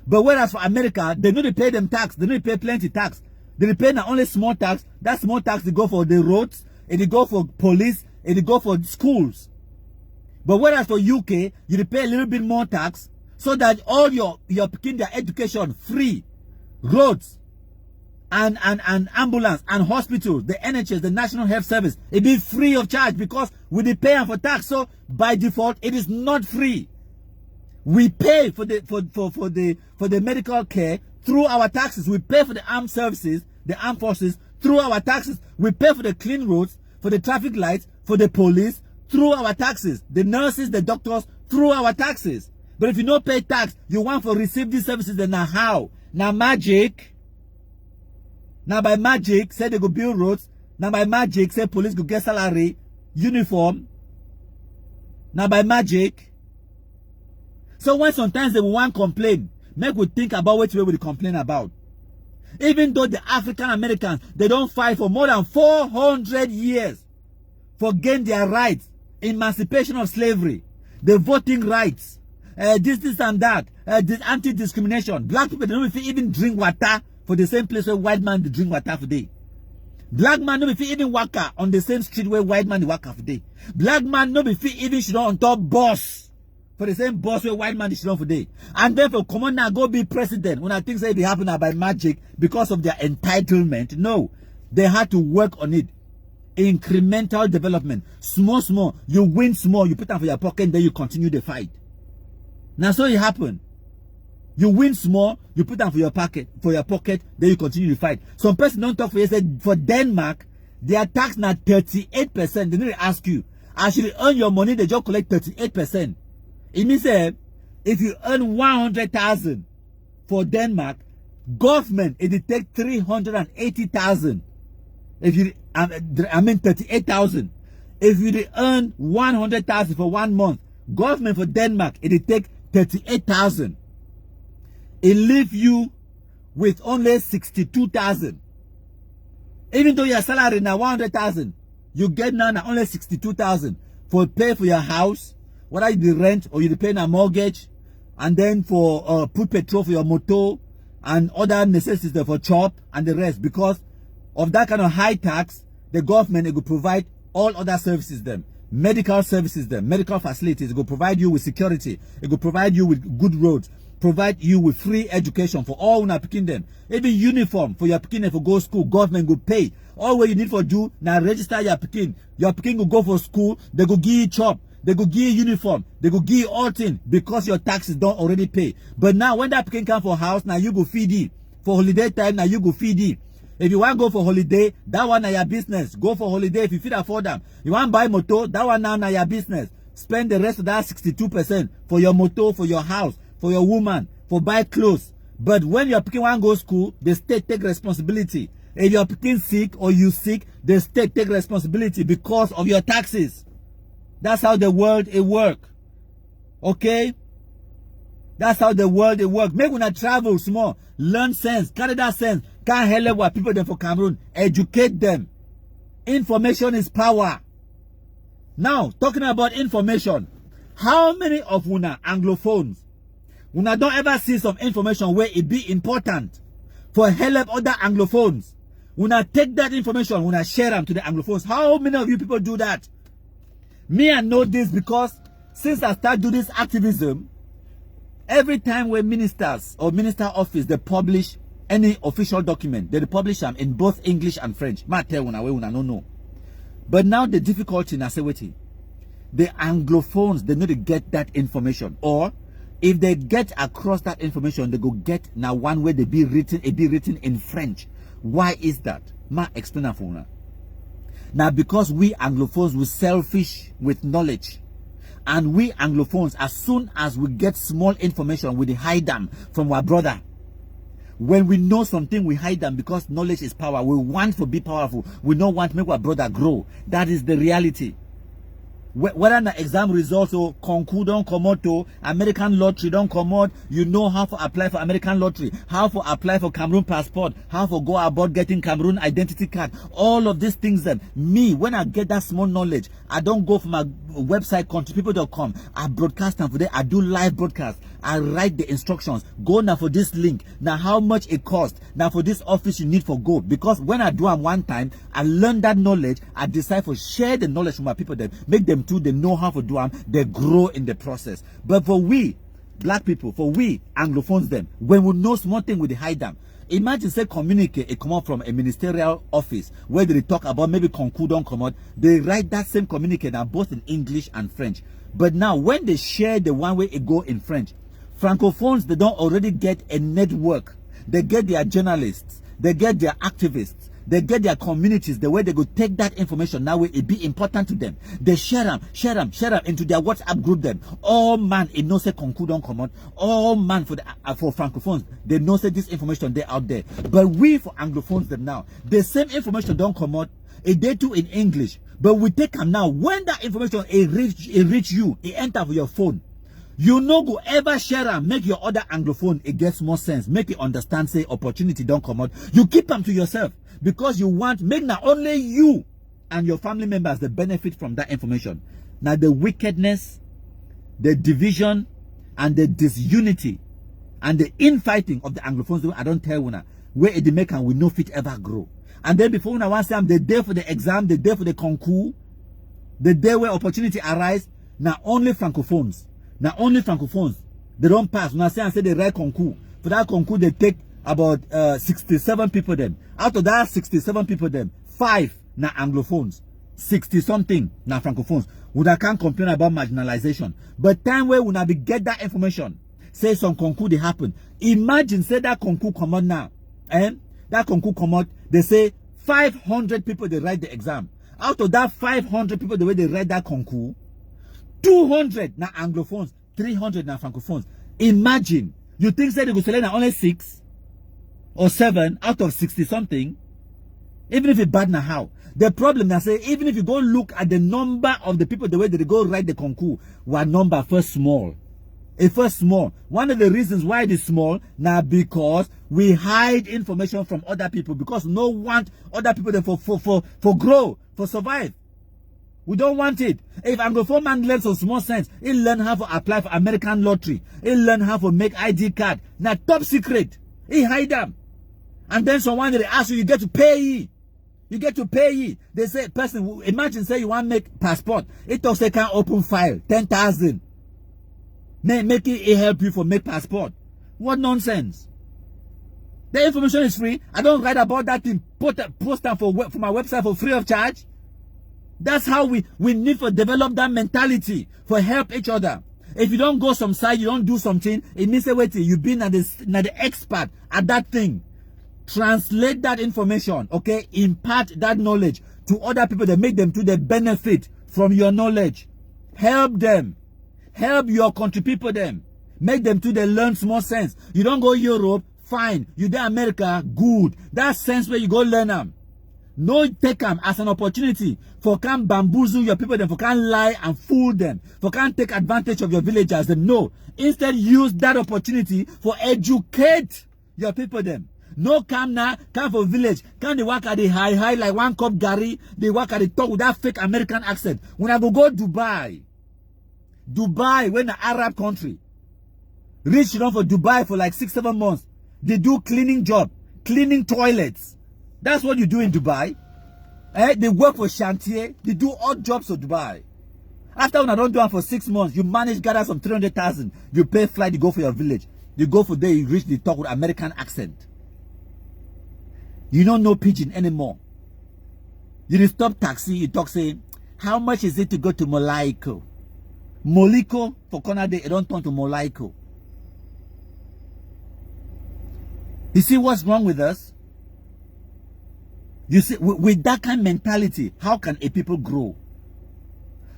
But whereas for America, they don't pay them tax. They don't pay plenty tax. They pay not only small tax. That small tax, they go for the roads, and they go for police, and they go for schools. But whereas for UK, you pay a little bit more tax so that all your picking their education free. Roads and ambulance and hospitals, the NHS, the National Health Service, it be free of charge because we pay for tax. So by default, it is not free. We pay for the medical care through our taxes. We pay for the armed services, the armed forces through our taxes. We pay for the clean roads, for the traffic lights, for the police through our taxes. The nurses, the doctors through our taxes. But if you don't pay tax, you want to receive these services, then now how? Now magic. Now by magic, say they go build roads. Now by magic, say police go get salary, uniform. Now by magic. So when sometimes they want complain, make we think about what we will complain about. Even though the African Americans, they don't fight for more than 400 years for gain their rights, emancipation of slavery, the voting rights, this and that, this anti-discrimination. Black people, they don't even drink water for the same place where white man they drink water for day. Black man no be even walk on the same street where white man they walk for day. Black man no be even should on top bus for the same bus where white man is on for day. And therefore, come on now, go be president. When I think say it happen by magic because of their entitlement. No, they had to work on it. Incremental development. Small. You win small, you put them for your pocket, then you continue the fight. Now so it happened. You win small, you put them for your pocket, then you continue the fight. Some person don't talk for you. Said for Denmark, their tax now 38%. They need to ask you, actually earn your money, they just collect 38%. It means if you earn 100,000 for Denmark, government it take 380,000. If you 38,000. If you earn 100,000 for 1 month, government for Denmark it take 38,000. It leave you with only 62,000. Even though your salary now 100,000, you get now only 62,000 for pay for your house, whether you rent or you pay a mortgage, and then for put petrol for your motor and other necessities for chop and the rest. Because of that kind of high tax, the government it will provide all other services them. Medical services them, medical facilities. It will provide you with security. It will provide you with good roads. Provide you with free education for all una picking them. Even uniform for your picking for go school, government will pay. All what you need for do now register your picking. Your picking will go for school, they go give you chop, they go give you uniform, they go give you all things because your taxes don't already pay. But now when that picking come for house, now you go feed it. For holiday time, now you go feed it. If you want to go for holiday, that one is your business. Go for holiday if you fit afford them. You want to buy motor, that one now your business. Spend the rest of that 62% for your motor, for your house, for your woman, for buy clothes. But when you're picking one go school, the state take responsibility. If you're picking sick or you sick, the state take responsibility because of your taxes. That's how the world it work. Okay? That's how the world it work. Make una travel small, learn sense, carry that sense. Can't help what people them for Cameroon. Educate them. Information is power. Now, talking about information, how many of una Anglophones una don't ever see some information where it be important for help other Anglophones? Una take that information, una share them to the Anglophones. How many of you people do that? Me, I know this because since I started doing this activism, every time when ministers or minister office they publish any official document, they publish them in both English and French. Ma tell una we una no know. But now the difficulty in waiting, the Anglophones they need to get that information, or if they get across that information, they go get now one way they be written, it be written in French. Why is that? Ma explain that for una. Now because we Anglophones we selfish with knowledge. And we Anglophones, as soon as we get small information, we hide them from our brother. When we know something, we hide them because knowledge is power. We want to be powerful. We don't want to make our brother grow. That is the reality. Whether the exam results or concours don't come out, to American lottery don't come out, you know how to apply for American lottery, how to apply for Cameroon passport, how to go about getting Cameroon identity card, all of these things. Then me, when I get that small knowledge, I don't go from my website countrypeople.com. I broadcast them for there. I do live broadcast. I write the instructions. Go now for this link. Now how much it costs. Now for this office you need for go. Because when I do them one time, I learn that knowledge. I decide to share the knowledge with my people. Then make them too. They know how to do them. They grow in the process. But for we black people, for we Anglophones, them when we know small thing, we hide them. Imagine say communicate, it come out from a ministerial office where they talk about maybe concours don't come out. They write that same communique now both in English and French. But now when they share the one way it go in French, Francophones, they don't already get a network. They get their journalists, they get their activists, they get their communities, the way they go take that information now it be important to them. They share them into their WhatsApp group them. All man it knows say concours don't come out. All man for Francophones, they know say this information they out there. But we for Anglophones them now, the same information don't come out. It they too in English. But we take them now. When that information it reach you, it enter for your phone. You no go ever share and make your other Anglophone it gets more sense. Make it understand say opportunity don't come out. You keep them to yourself because you want make now only you and your family members the benefit from that information. Now the wickedness, the division, and the disunity and the infighting of the Anglophones, I don't tell you now, where it make and we no fit ever grow. And then before when I want to say the day for the exam, the day for the concours, the day where opportunity arise, now only Francophones. Now only Francophones, they don't pass. When I say they write concours, for that concours they take about 67 people them. Out of that 67 people them, 5 now Anglophones, 60 something now Francophones. We can't complain about marginalization. But time where we be get that information, say some concours they happen. Imagine say that concours come out now, that concours come out. They say 500 people they write the exam. Out of that 500 people the way they write that concours, 200 now Anglophones, 300 now Francophones. Imagine, you think say they go select only 6 or 7 out of 60 something, even if it bad now how. The problem now say, even if you go look at the number of the people the way they go write the concours, what number first small. It first small. One of the reasons why it is small now because we hide information from other people because no want other people to for grow, for survive. We don't want it. If Anglophone man learns some small sense, he'll learn how to apply for American lottery. He'll learn how to make ID card. Now top secret. He hide them. And then someone they ask you, you get to pay. You get to pay. They say, person, imagine say you want to make passport. It talks they can open file, 10,000. Make it help you for make passport. What nonsense. The information is free. I don't write about that thing. Post them for my website for free of charge. That's how we need to develop that mentality for help each other. If you don't go some side, you don't do something, it means that wait, you've been at the expert at that thing. Translate that information, okay? Impart that knowledge to other people that make them to the benefit from your knowledge. Help them. Help your country people them. Make them to they learn small sense. You don't go Europe, fine. You there America, good. That sense where you go learn them. No, take them as an opportunity for can bamboozle your people, them for can lie and fool them, for can take advantage of your villagers. Them no, instead use that opportunity for educate your people. Them no come now, come for village, come they work at the high like one cup Gary. They work at the talk with that fake American accent. When I go Dubai, when the Arab country, rich enough for Dubai for like 6-7 months, they do cleaning job, cleaning toilets. That's what you do in Dubai. They work for chantier. They do odd jobs for Dubai. After when I don't do it for 6 months, you manage gather some 300,000. You pay flight, you go for your village. You go for there, you reach the talk with American accent. You don't know pidgin anymore. You stop taxi, you talk say, how much is it to go to Molaiko? Moliko for corner day, it don't turn to Molaiko. You see what's wrong with us? You see, with that kind of mentality, how can a people grow?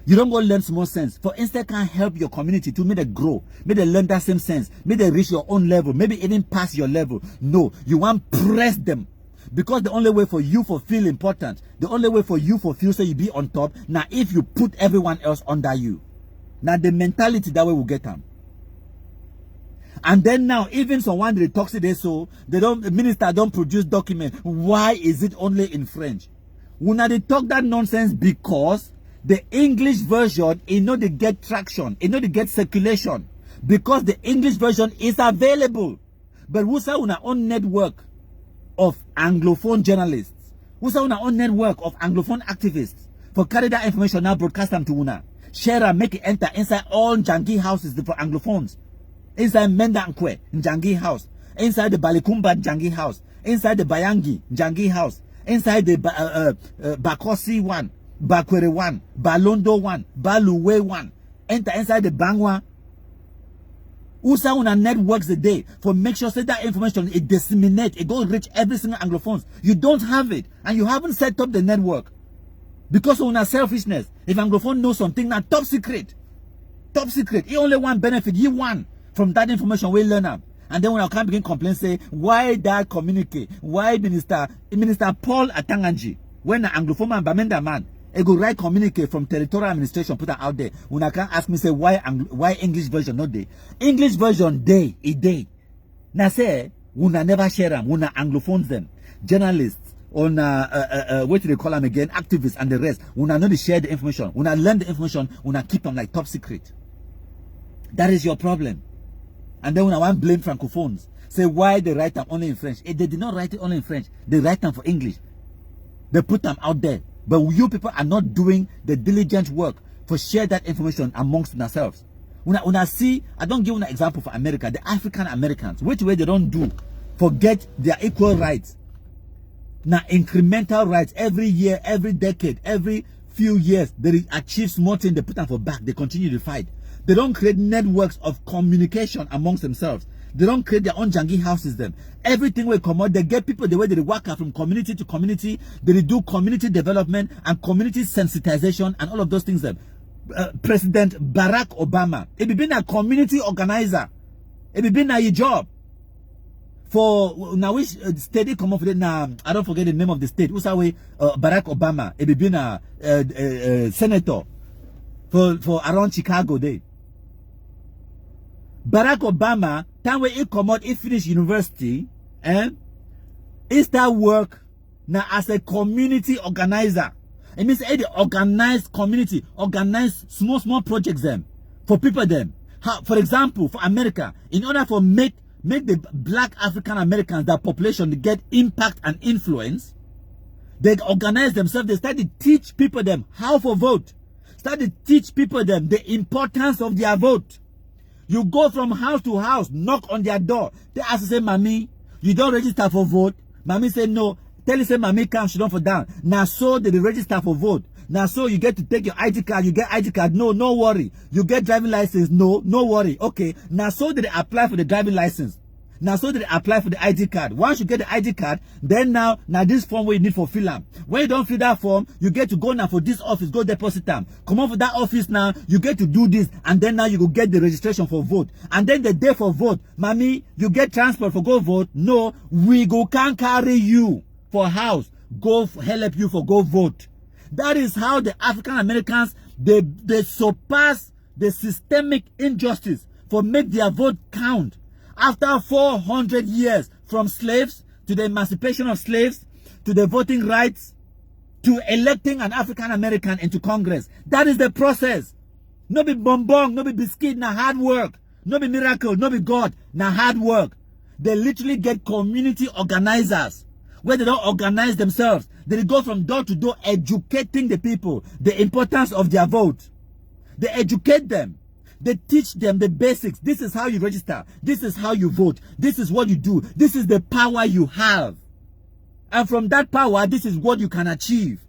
You don't go learn small sense. For instance, can help your community to make them grow, make them learn that same sense, make them reach your own level, maybe even pass your level. No, you want press them. Because the only way for you to feel important, the only way for you to feel so you be on top, now if you put everyone else under you. Now the mentality that way will get them. And then now, even someone they talk today, so the minister don't produce document. Why is it only in French? When they talk that nonsense because the English version, they get traction, they get circulation. Because the English version is available. But who's our own network of Anglophone journalists? Who's our own network of Anglophone activists? For carry that information now, broadcast them to Una. Share and make it enter inside all Jangi houses for Anglophones. Inside Mendankwe, Jangi house. Inside the Balikumba Jangi house. Inside the Bayangi Jangi house. Inside the Bakosi one. Bakwere one. Balondo one. Baluwe one. Enter inside the Bangwa. Usa una networks a day for make sure that information it disseminate. It go reach every single Anglophones. You don't have it. And you haven't set up the network. Because of una selfishness. If Anglophone knows something, now top secret. Top secret. He only one benefit. He one. From that information we learn up. And then when I can begin complain, say, why that communicate? Why Minister Paul Atanganji, when an Anglophone man, Bamenda man, he go write communicate from territorial administration, put that out there. When I can ask me, say, why English version not there? English version day, a day. Now say, una never share them, una Anglophones them. Journalists, on what do they call them again? Activists and the rest. Una not share the information. Una learn the information, una keep them like top secret. That is your problem. And then when I want blame Francophones, say why they write them only in French. They did not write it only in French. They write them for English. They put them out there. But you people are not doing the diligent work for share that information amongst themselves. When I see, I don't give an example for America, the African Americans, which way they don't do, forget their equal rights. Now incremental rights every year, every decade, every few years, they achieve small things, they put them for back, they continue to fight. They don't create networks of communication amongst themselves. They don't create their own Jangi houses them. Everything will come out. They get people the way they work out from community to community. They do community development and community sensitization and all of those things. President Barack Obama, he been a community organizer. He been a job. For now, which state he come up with it now? I don't forget the name of the state. Who's way Barack Obama? He been a senator for around Chicago day. Barack Obama, time when he come out, he finish university, he start work now as a community organizer. It means the organized community, organize small projects them for people them. How, for example, for America, in order for make the black African Americans, that population, to get impact and influence, they organize themselves. They start to teach people them how to vote. Start to teach people them the importance of their vote. You go from house to house, knock on their door. They ask, say, Mommy, you don't register for vote. Mommy say no. Tell you, say, Mommy, come, she don't for down. Now, so they register for vote. Now, so you get to take your ID card. You get ID card. No, no worry. You get driving license. No, no worry. Okay. Now, so they apply for the driving license. Now, so they apply for the ID card. Once you get the ID card, then now this form where you need for fill them. When you don't fill that form, you get to go now for this office, go deposit them. Come on for that office now, you get to do this, and then now you go get the registration for vote. And then the day for vote, Mommy, you get transport for go vote. No, we can't carry you for house. Go help you for go vote. That is how the African Americans, they surpass the systemic injustice for make their vote count. After 400 years, from slaves to the emancipation of slaves, to the voting rights, to electing an African American into Congress. That is the process. No be bonbon, no be biscuit, na hard work. No be miracle, no be God, na hard work. They literally get community organizers where they don't organize themselves. They go from door to door educating the people, the importance of their vote. They educate them. They teach them the basics. This is how you register. This is how you vote. This is what you do. This is the power you have. And from that power, this is what you can achieve.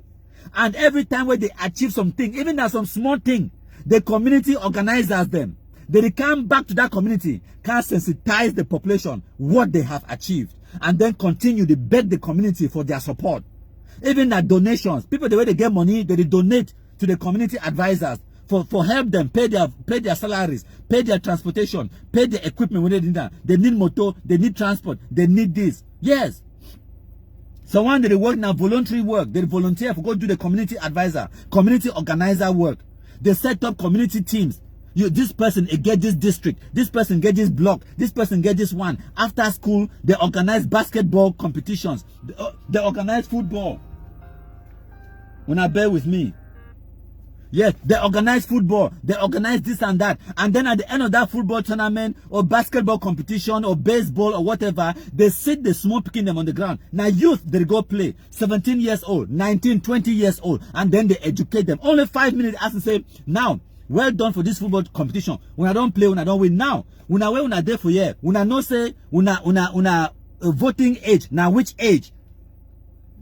And every time when they achieve something, even as some small thing, the community organizes them. They come back to that community, can sensitize the population, what they have achieved. And then continue to beg the community for their support. Even at donations, people, the way they get money, they donate to the community advisors for help them pay their salaries, pay their transportation, pay the equipment when they need that. They need motor, they need transport, they need this. Yes. So when they work now, voluntary work, they volunteer for go do the community advisor, community organizer work. They set up community teams. This person get this district, this person get this block, this person get this one. After school, they organize basketball competitions. They organize football. When I bear with me. Yes, they organize football, they organize this and that. And then at the end of that football tournament or basketball competition or baseball or whatever, they sit the small picking them on the ground. Now youth, they go play. 17 years old, 19, 20 years old. And then they educate them. Only 5 minutes as to say, now, well done for this football competition. When I don't play, when I don't win. Now, when I win, when I there for year. When I no say, when I voting age. Now which age?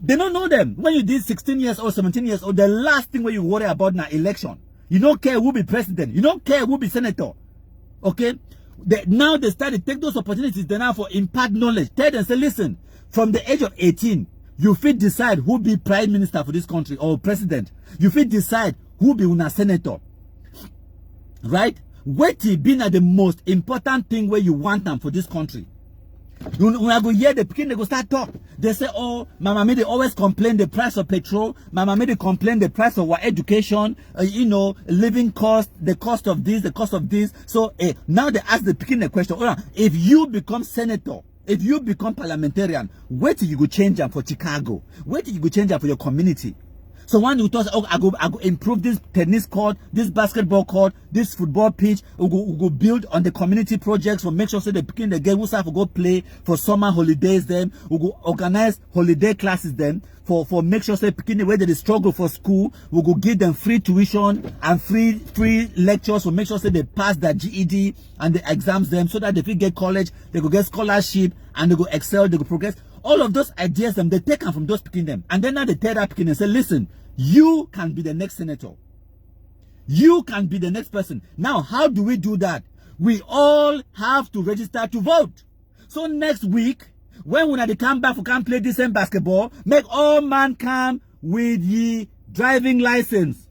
They don't know them. When you did 16 years old, 17 years old, the last thing where you worry about now election. You don't care who be president. You don't care who be senator. Okay? Now they start to take those opportunities they now for impact knowledge. Tell them, say, listen, from the age of 18, you fit decide who be prime minister for this country or president. You fit decide who be una senator. Right? Waiting being the most important thing where you want them for this country. When I go hear the pikin, they go start talk. They say, oh, Mama May, they always complain the price of petrol. Mama May, they complain the price of our education, you know, living cost, the cost of this, the cost of this. So now they ask the pikin the question, oh, if you become senator, if you become parliamentarian, where till you go change them for Chicago? Where till you go change them for your community? So when you thought, oh, I go improve this tennis court, this basketball court, this football pitch, we go build on the community projects for make sure so the pikin the girl who start to go play for summer holidays them. We go organize holiday classes them for make sure so the pikin where they struggle for school. We go give them free tuition and free lectures for make sure so they pass their GED and the exams them so that if they get college, they go get scholarship and they go excel, they go progress. All of those ideas them, they take them from those picking them. And then now they tell that picking and say, listen, you can be the next senator. You can be the next person. Now, how do we do that? We all have to register to vote. So next week, when they come back for can play the same basketball, make all man come with the driving license.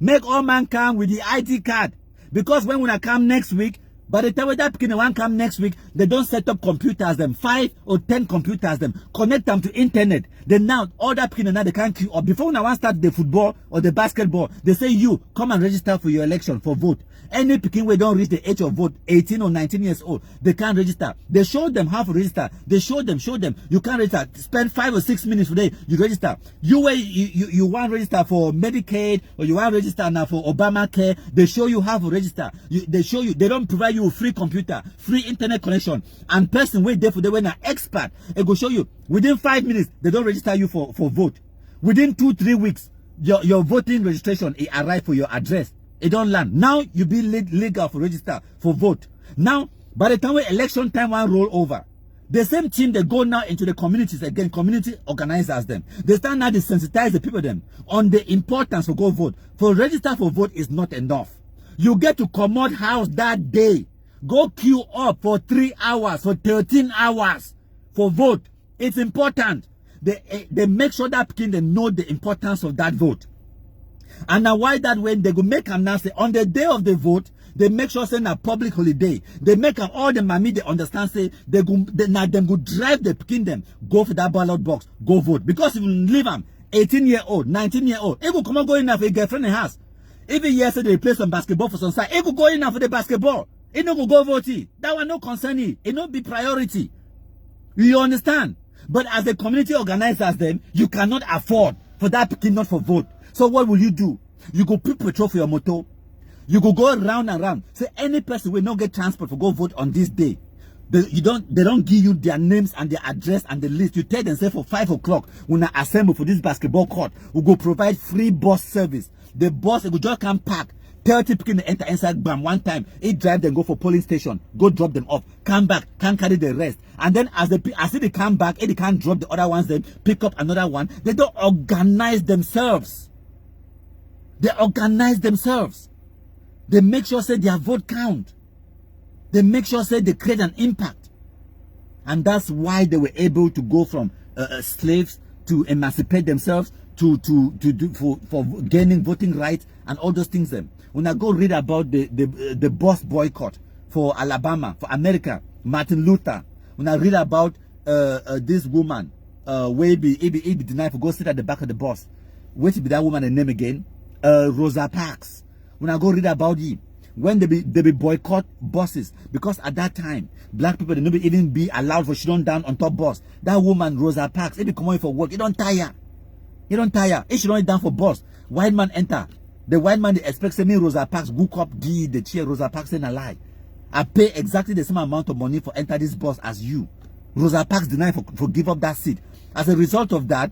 Make all man come with the ID card. Because when I come next week, by the time that pikin one come next week, they don't set up computers them, 5 or 10 computers them, connect them to internet. Then now all that pikin now they can't queue up. Before when I want to start the football or the basketball, they say you come and register for your election for vote. Any pikin we don't reach the age of vote, 18 or 19 years old, they can't register. They show them how to register. They show them. You can't register. Spend 5 or 6 minutes today, you register. You want to register for Medicaid or you want to register now for Obamacare. They show you how to register. They show you. They don't provide you with free computer, free internet connection, and person wait there for they when an expert. It go show you within 5 minutes they don't register you for vote. Within 2-3 weeks, your voting registration it arrive for your address. It don't land. Now you be legal for register for vote. Now, by the time when election time will roll over, the same team they go now into the communities again, community organizers them. They start now to sensitize the people them on the importance of go vote. For register for vote is not enough. You get to come out house that day. Go queue up for 3 hours, for 13 hours for vote. It's important. They make sure that people they know the importance of that vote. And now why that when they go make them now say on the day of the vote, they make sure say a public holiday. They make them all the mommy they understand say they now them go drive the pikin them go for that ballot box, go vote. Because if you leave them 18-year-old, 19-year-old, it will come and go in for a girlfriend in the house. Even yesterday they play some basketball for some side, it will go in for the basketball. It no go vote. That one no concern it. It no be priority. You understand? But as a community organizers them, you cannot afford for that pikin not for vote. So what will you do? You go put petrol for your motor. You go round and round. Say any person will not get transport for go vote on this day. They don't give you their names and their address and the list. You tell them say for 5 o'clock when I assemble for this basketball court, we go provide free bus service. The bus will just come pack 30 people enter inside bam one time. It drive them go for polling station, go drop them off, come back, can't carry the rest. And then as they come back, they can't drop the other ones, then pick up another one. They don't organize themselves. They organize themselves. They make sure say their vote count. They make sure say they create an impact. And that's why they were able to go from slaves to emancipate themselves, to do for gaining voting rights and all those things. Them when I go read about the bus boycott for Alabama, for America, Martin Luther. When I read about this woman, where be denied for go sit at the back of the bus. Wait to be that woman the name again? Rosa Parks. When I go read about it, when they be boycott buses, because at that time black people they never even be allowed for sit down on top bus. That woman Rosa Parks, if you come on for work, you don't tire. You don't tire. If she don't down for bus, white man enter. The white man they expect me Rosa Parks book up the chair. Rosa Parks saying a lie. I pay exactly the same amount of money for enter this bus as you. Rosa Parks denied for give up that seat. As a result of that,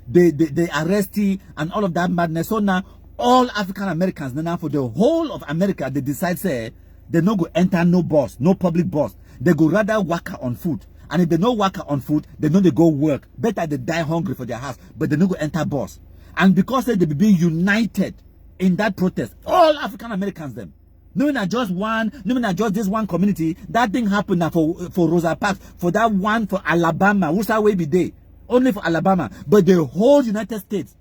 they arrest he and all of that madness. So now all African Americans now for the whole of America they decide say they no go enter no bus, no public bus. They go rather work on foot. And if they no work on foot, they know they go work. Better they die hungry for their house, but they no go enter bus. And because they be being united in that protest, all African Americans them. No, not just one, no, not just this one community. That thing happened now for Rosa Parks, for that one for Alabama. Who's that way be there? Only for Alabama. But the whole United States,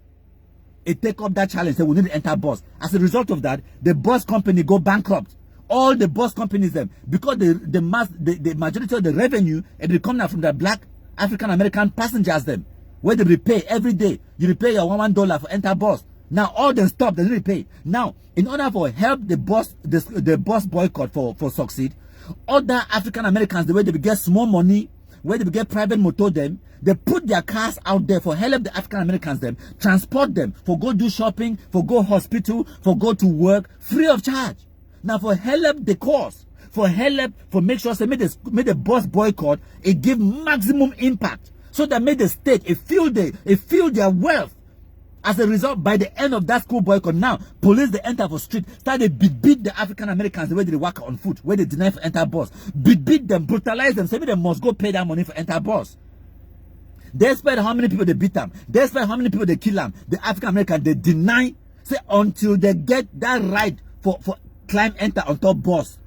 it take up that challenge. They will need to enter bus. As a result of that, the bus company go bankrupt. All the bus companies them, because the majority of the revenue it will come now from the black African American passengers them, where they repay every day. You repay your $1 for enter bus. Now all them stop, they repay. Now, in order for help the bus boycott for succeed, other African Americans the way they get small money, where they get private motor them, they put their cars out there for help the African Americans them, transport them, for go do shopping, for go hospital, for go to work, free of charge. Now for help the cause, for help for make sure say make the bus boycott, it give maximum impact. So that made the state it feel their wealth. As a result, by the end of that school boycott, now police they enter for street, start they beat the African Americans the way they work on foot, where they deny for enter bus, beat them, brutalize them, say they must go pay that money for enter bus. Despite how many people they beat them, despite how many people they kill them, the African Americans they deny, say until they get that right for climb enter on top bus.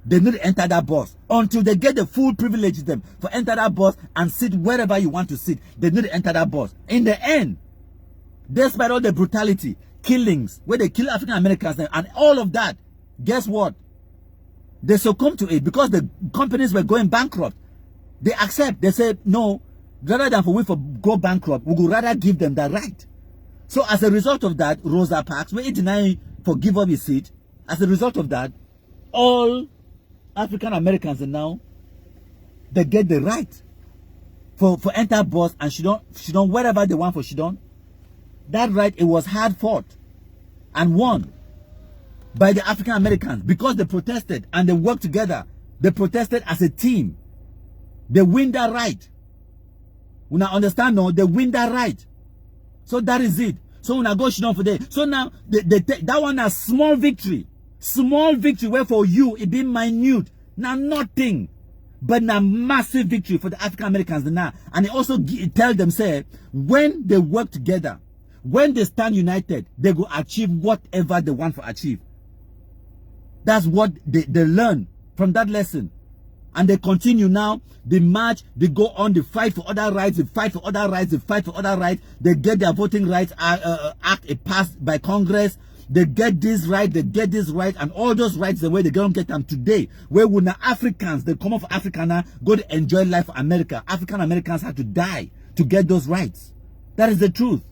They need to enter that bus until they get the full privileges them for enter that bus and sit wherever you want to sit. They need to enter that bus. In the end, despite all the brutality, killings, where they kill African Americans and all of that, guess what? They succumb to it because the companies were going bankrupt. They accept. They say no, rather than for we for go bankrupt, we would rather give them that right. So as a result of that, Rosa Parks, where he denied for give up his seat. As a result of that, all African Americans now they get the right for enter bus and she don't wherever they want for she don't. That right it was hard fought and won by the African Americans because they protested and they worked together. They protested as a team. They win that right. When I understand now, they win that right. So that is it. So when I go down for that, so now they take that one as small victory. Small victory where for you it be minute. Now nothing. But now massive victory for the African Americans now. And they also tell them say when they work together, when they stand united, they will achieve whatever they want to achieve. That's what they learn from that lesson. And they continue now, they march, they go on, they fight for other rights, they fight for other rights, they fight for other rights, they get their voting rights act passed by Congress, they get this right, they get this right, and all those rights the way they don't get them today. Where when the Africans, they come off Africa now, go to enjoy life in America. African Americans had to die to get those rights. That is the truth.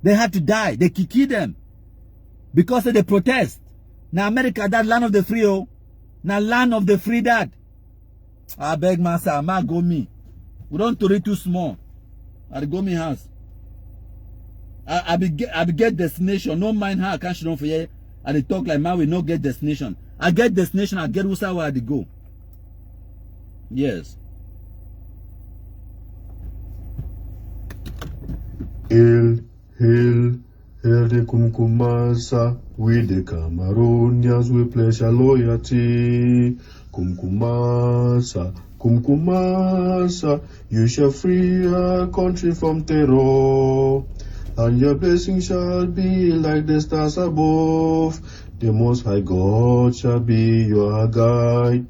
They had to die, they kiki them. Because they protest. Now America, that land of the free, oh. Now land of the free that. I beg master, ma go me. We don't tolerate too small. I go me house. I be get destination. No mind how I can't show for here. I they talk like man we no get destination. I get destination. I get where I go. Yes. Hail, hail, hail the Kumkumasa. We the Cameroonians we pledge our loyalty. Kumkumasa, Kumkumasa, you shall free our country from terror, and your blessing shall be like the stars above. The Most High God shall be your guide.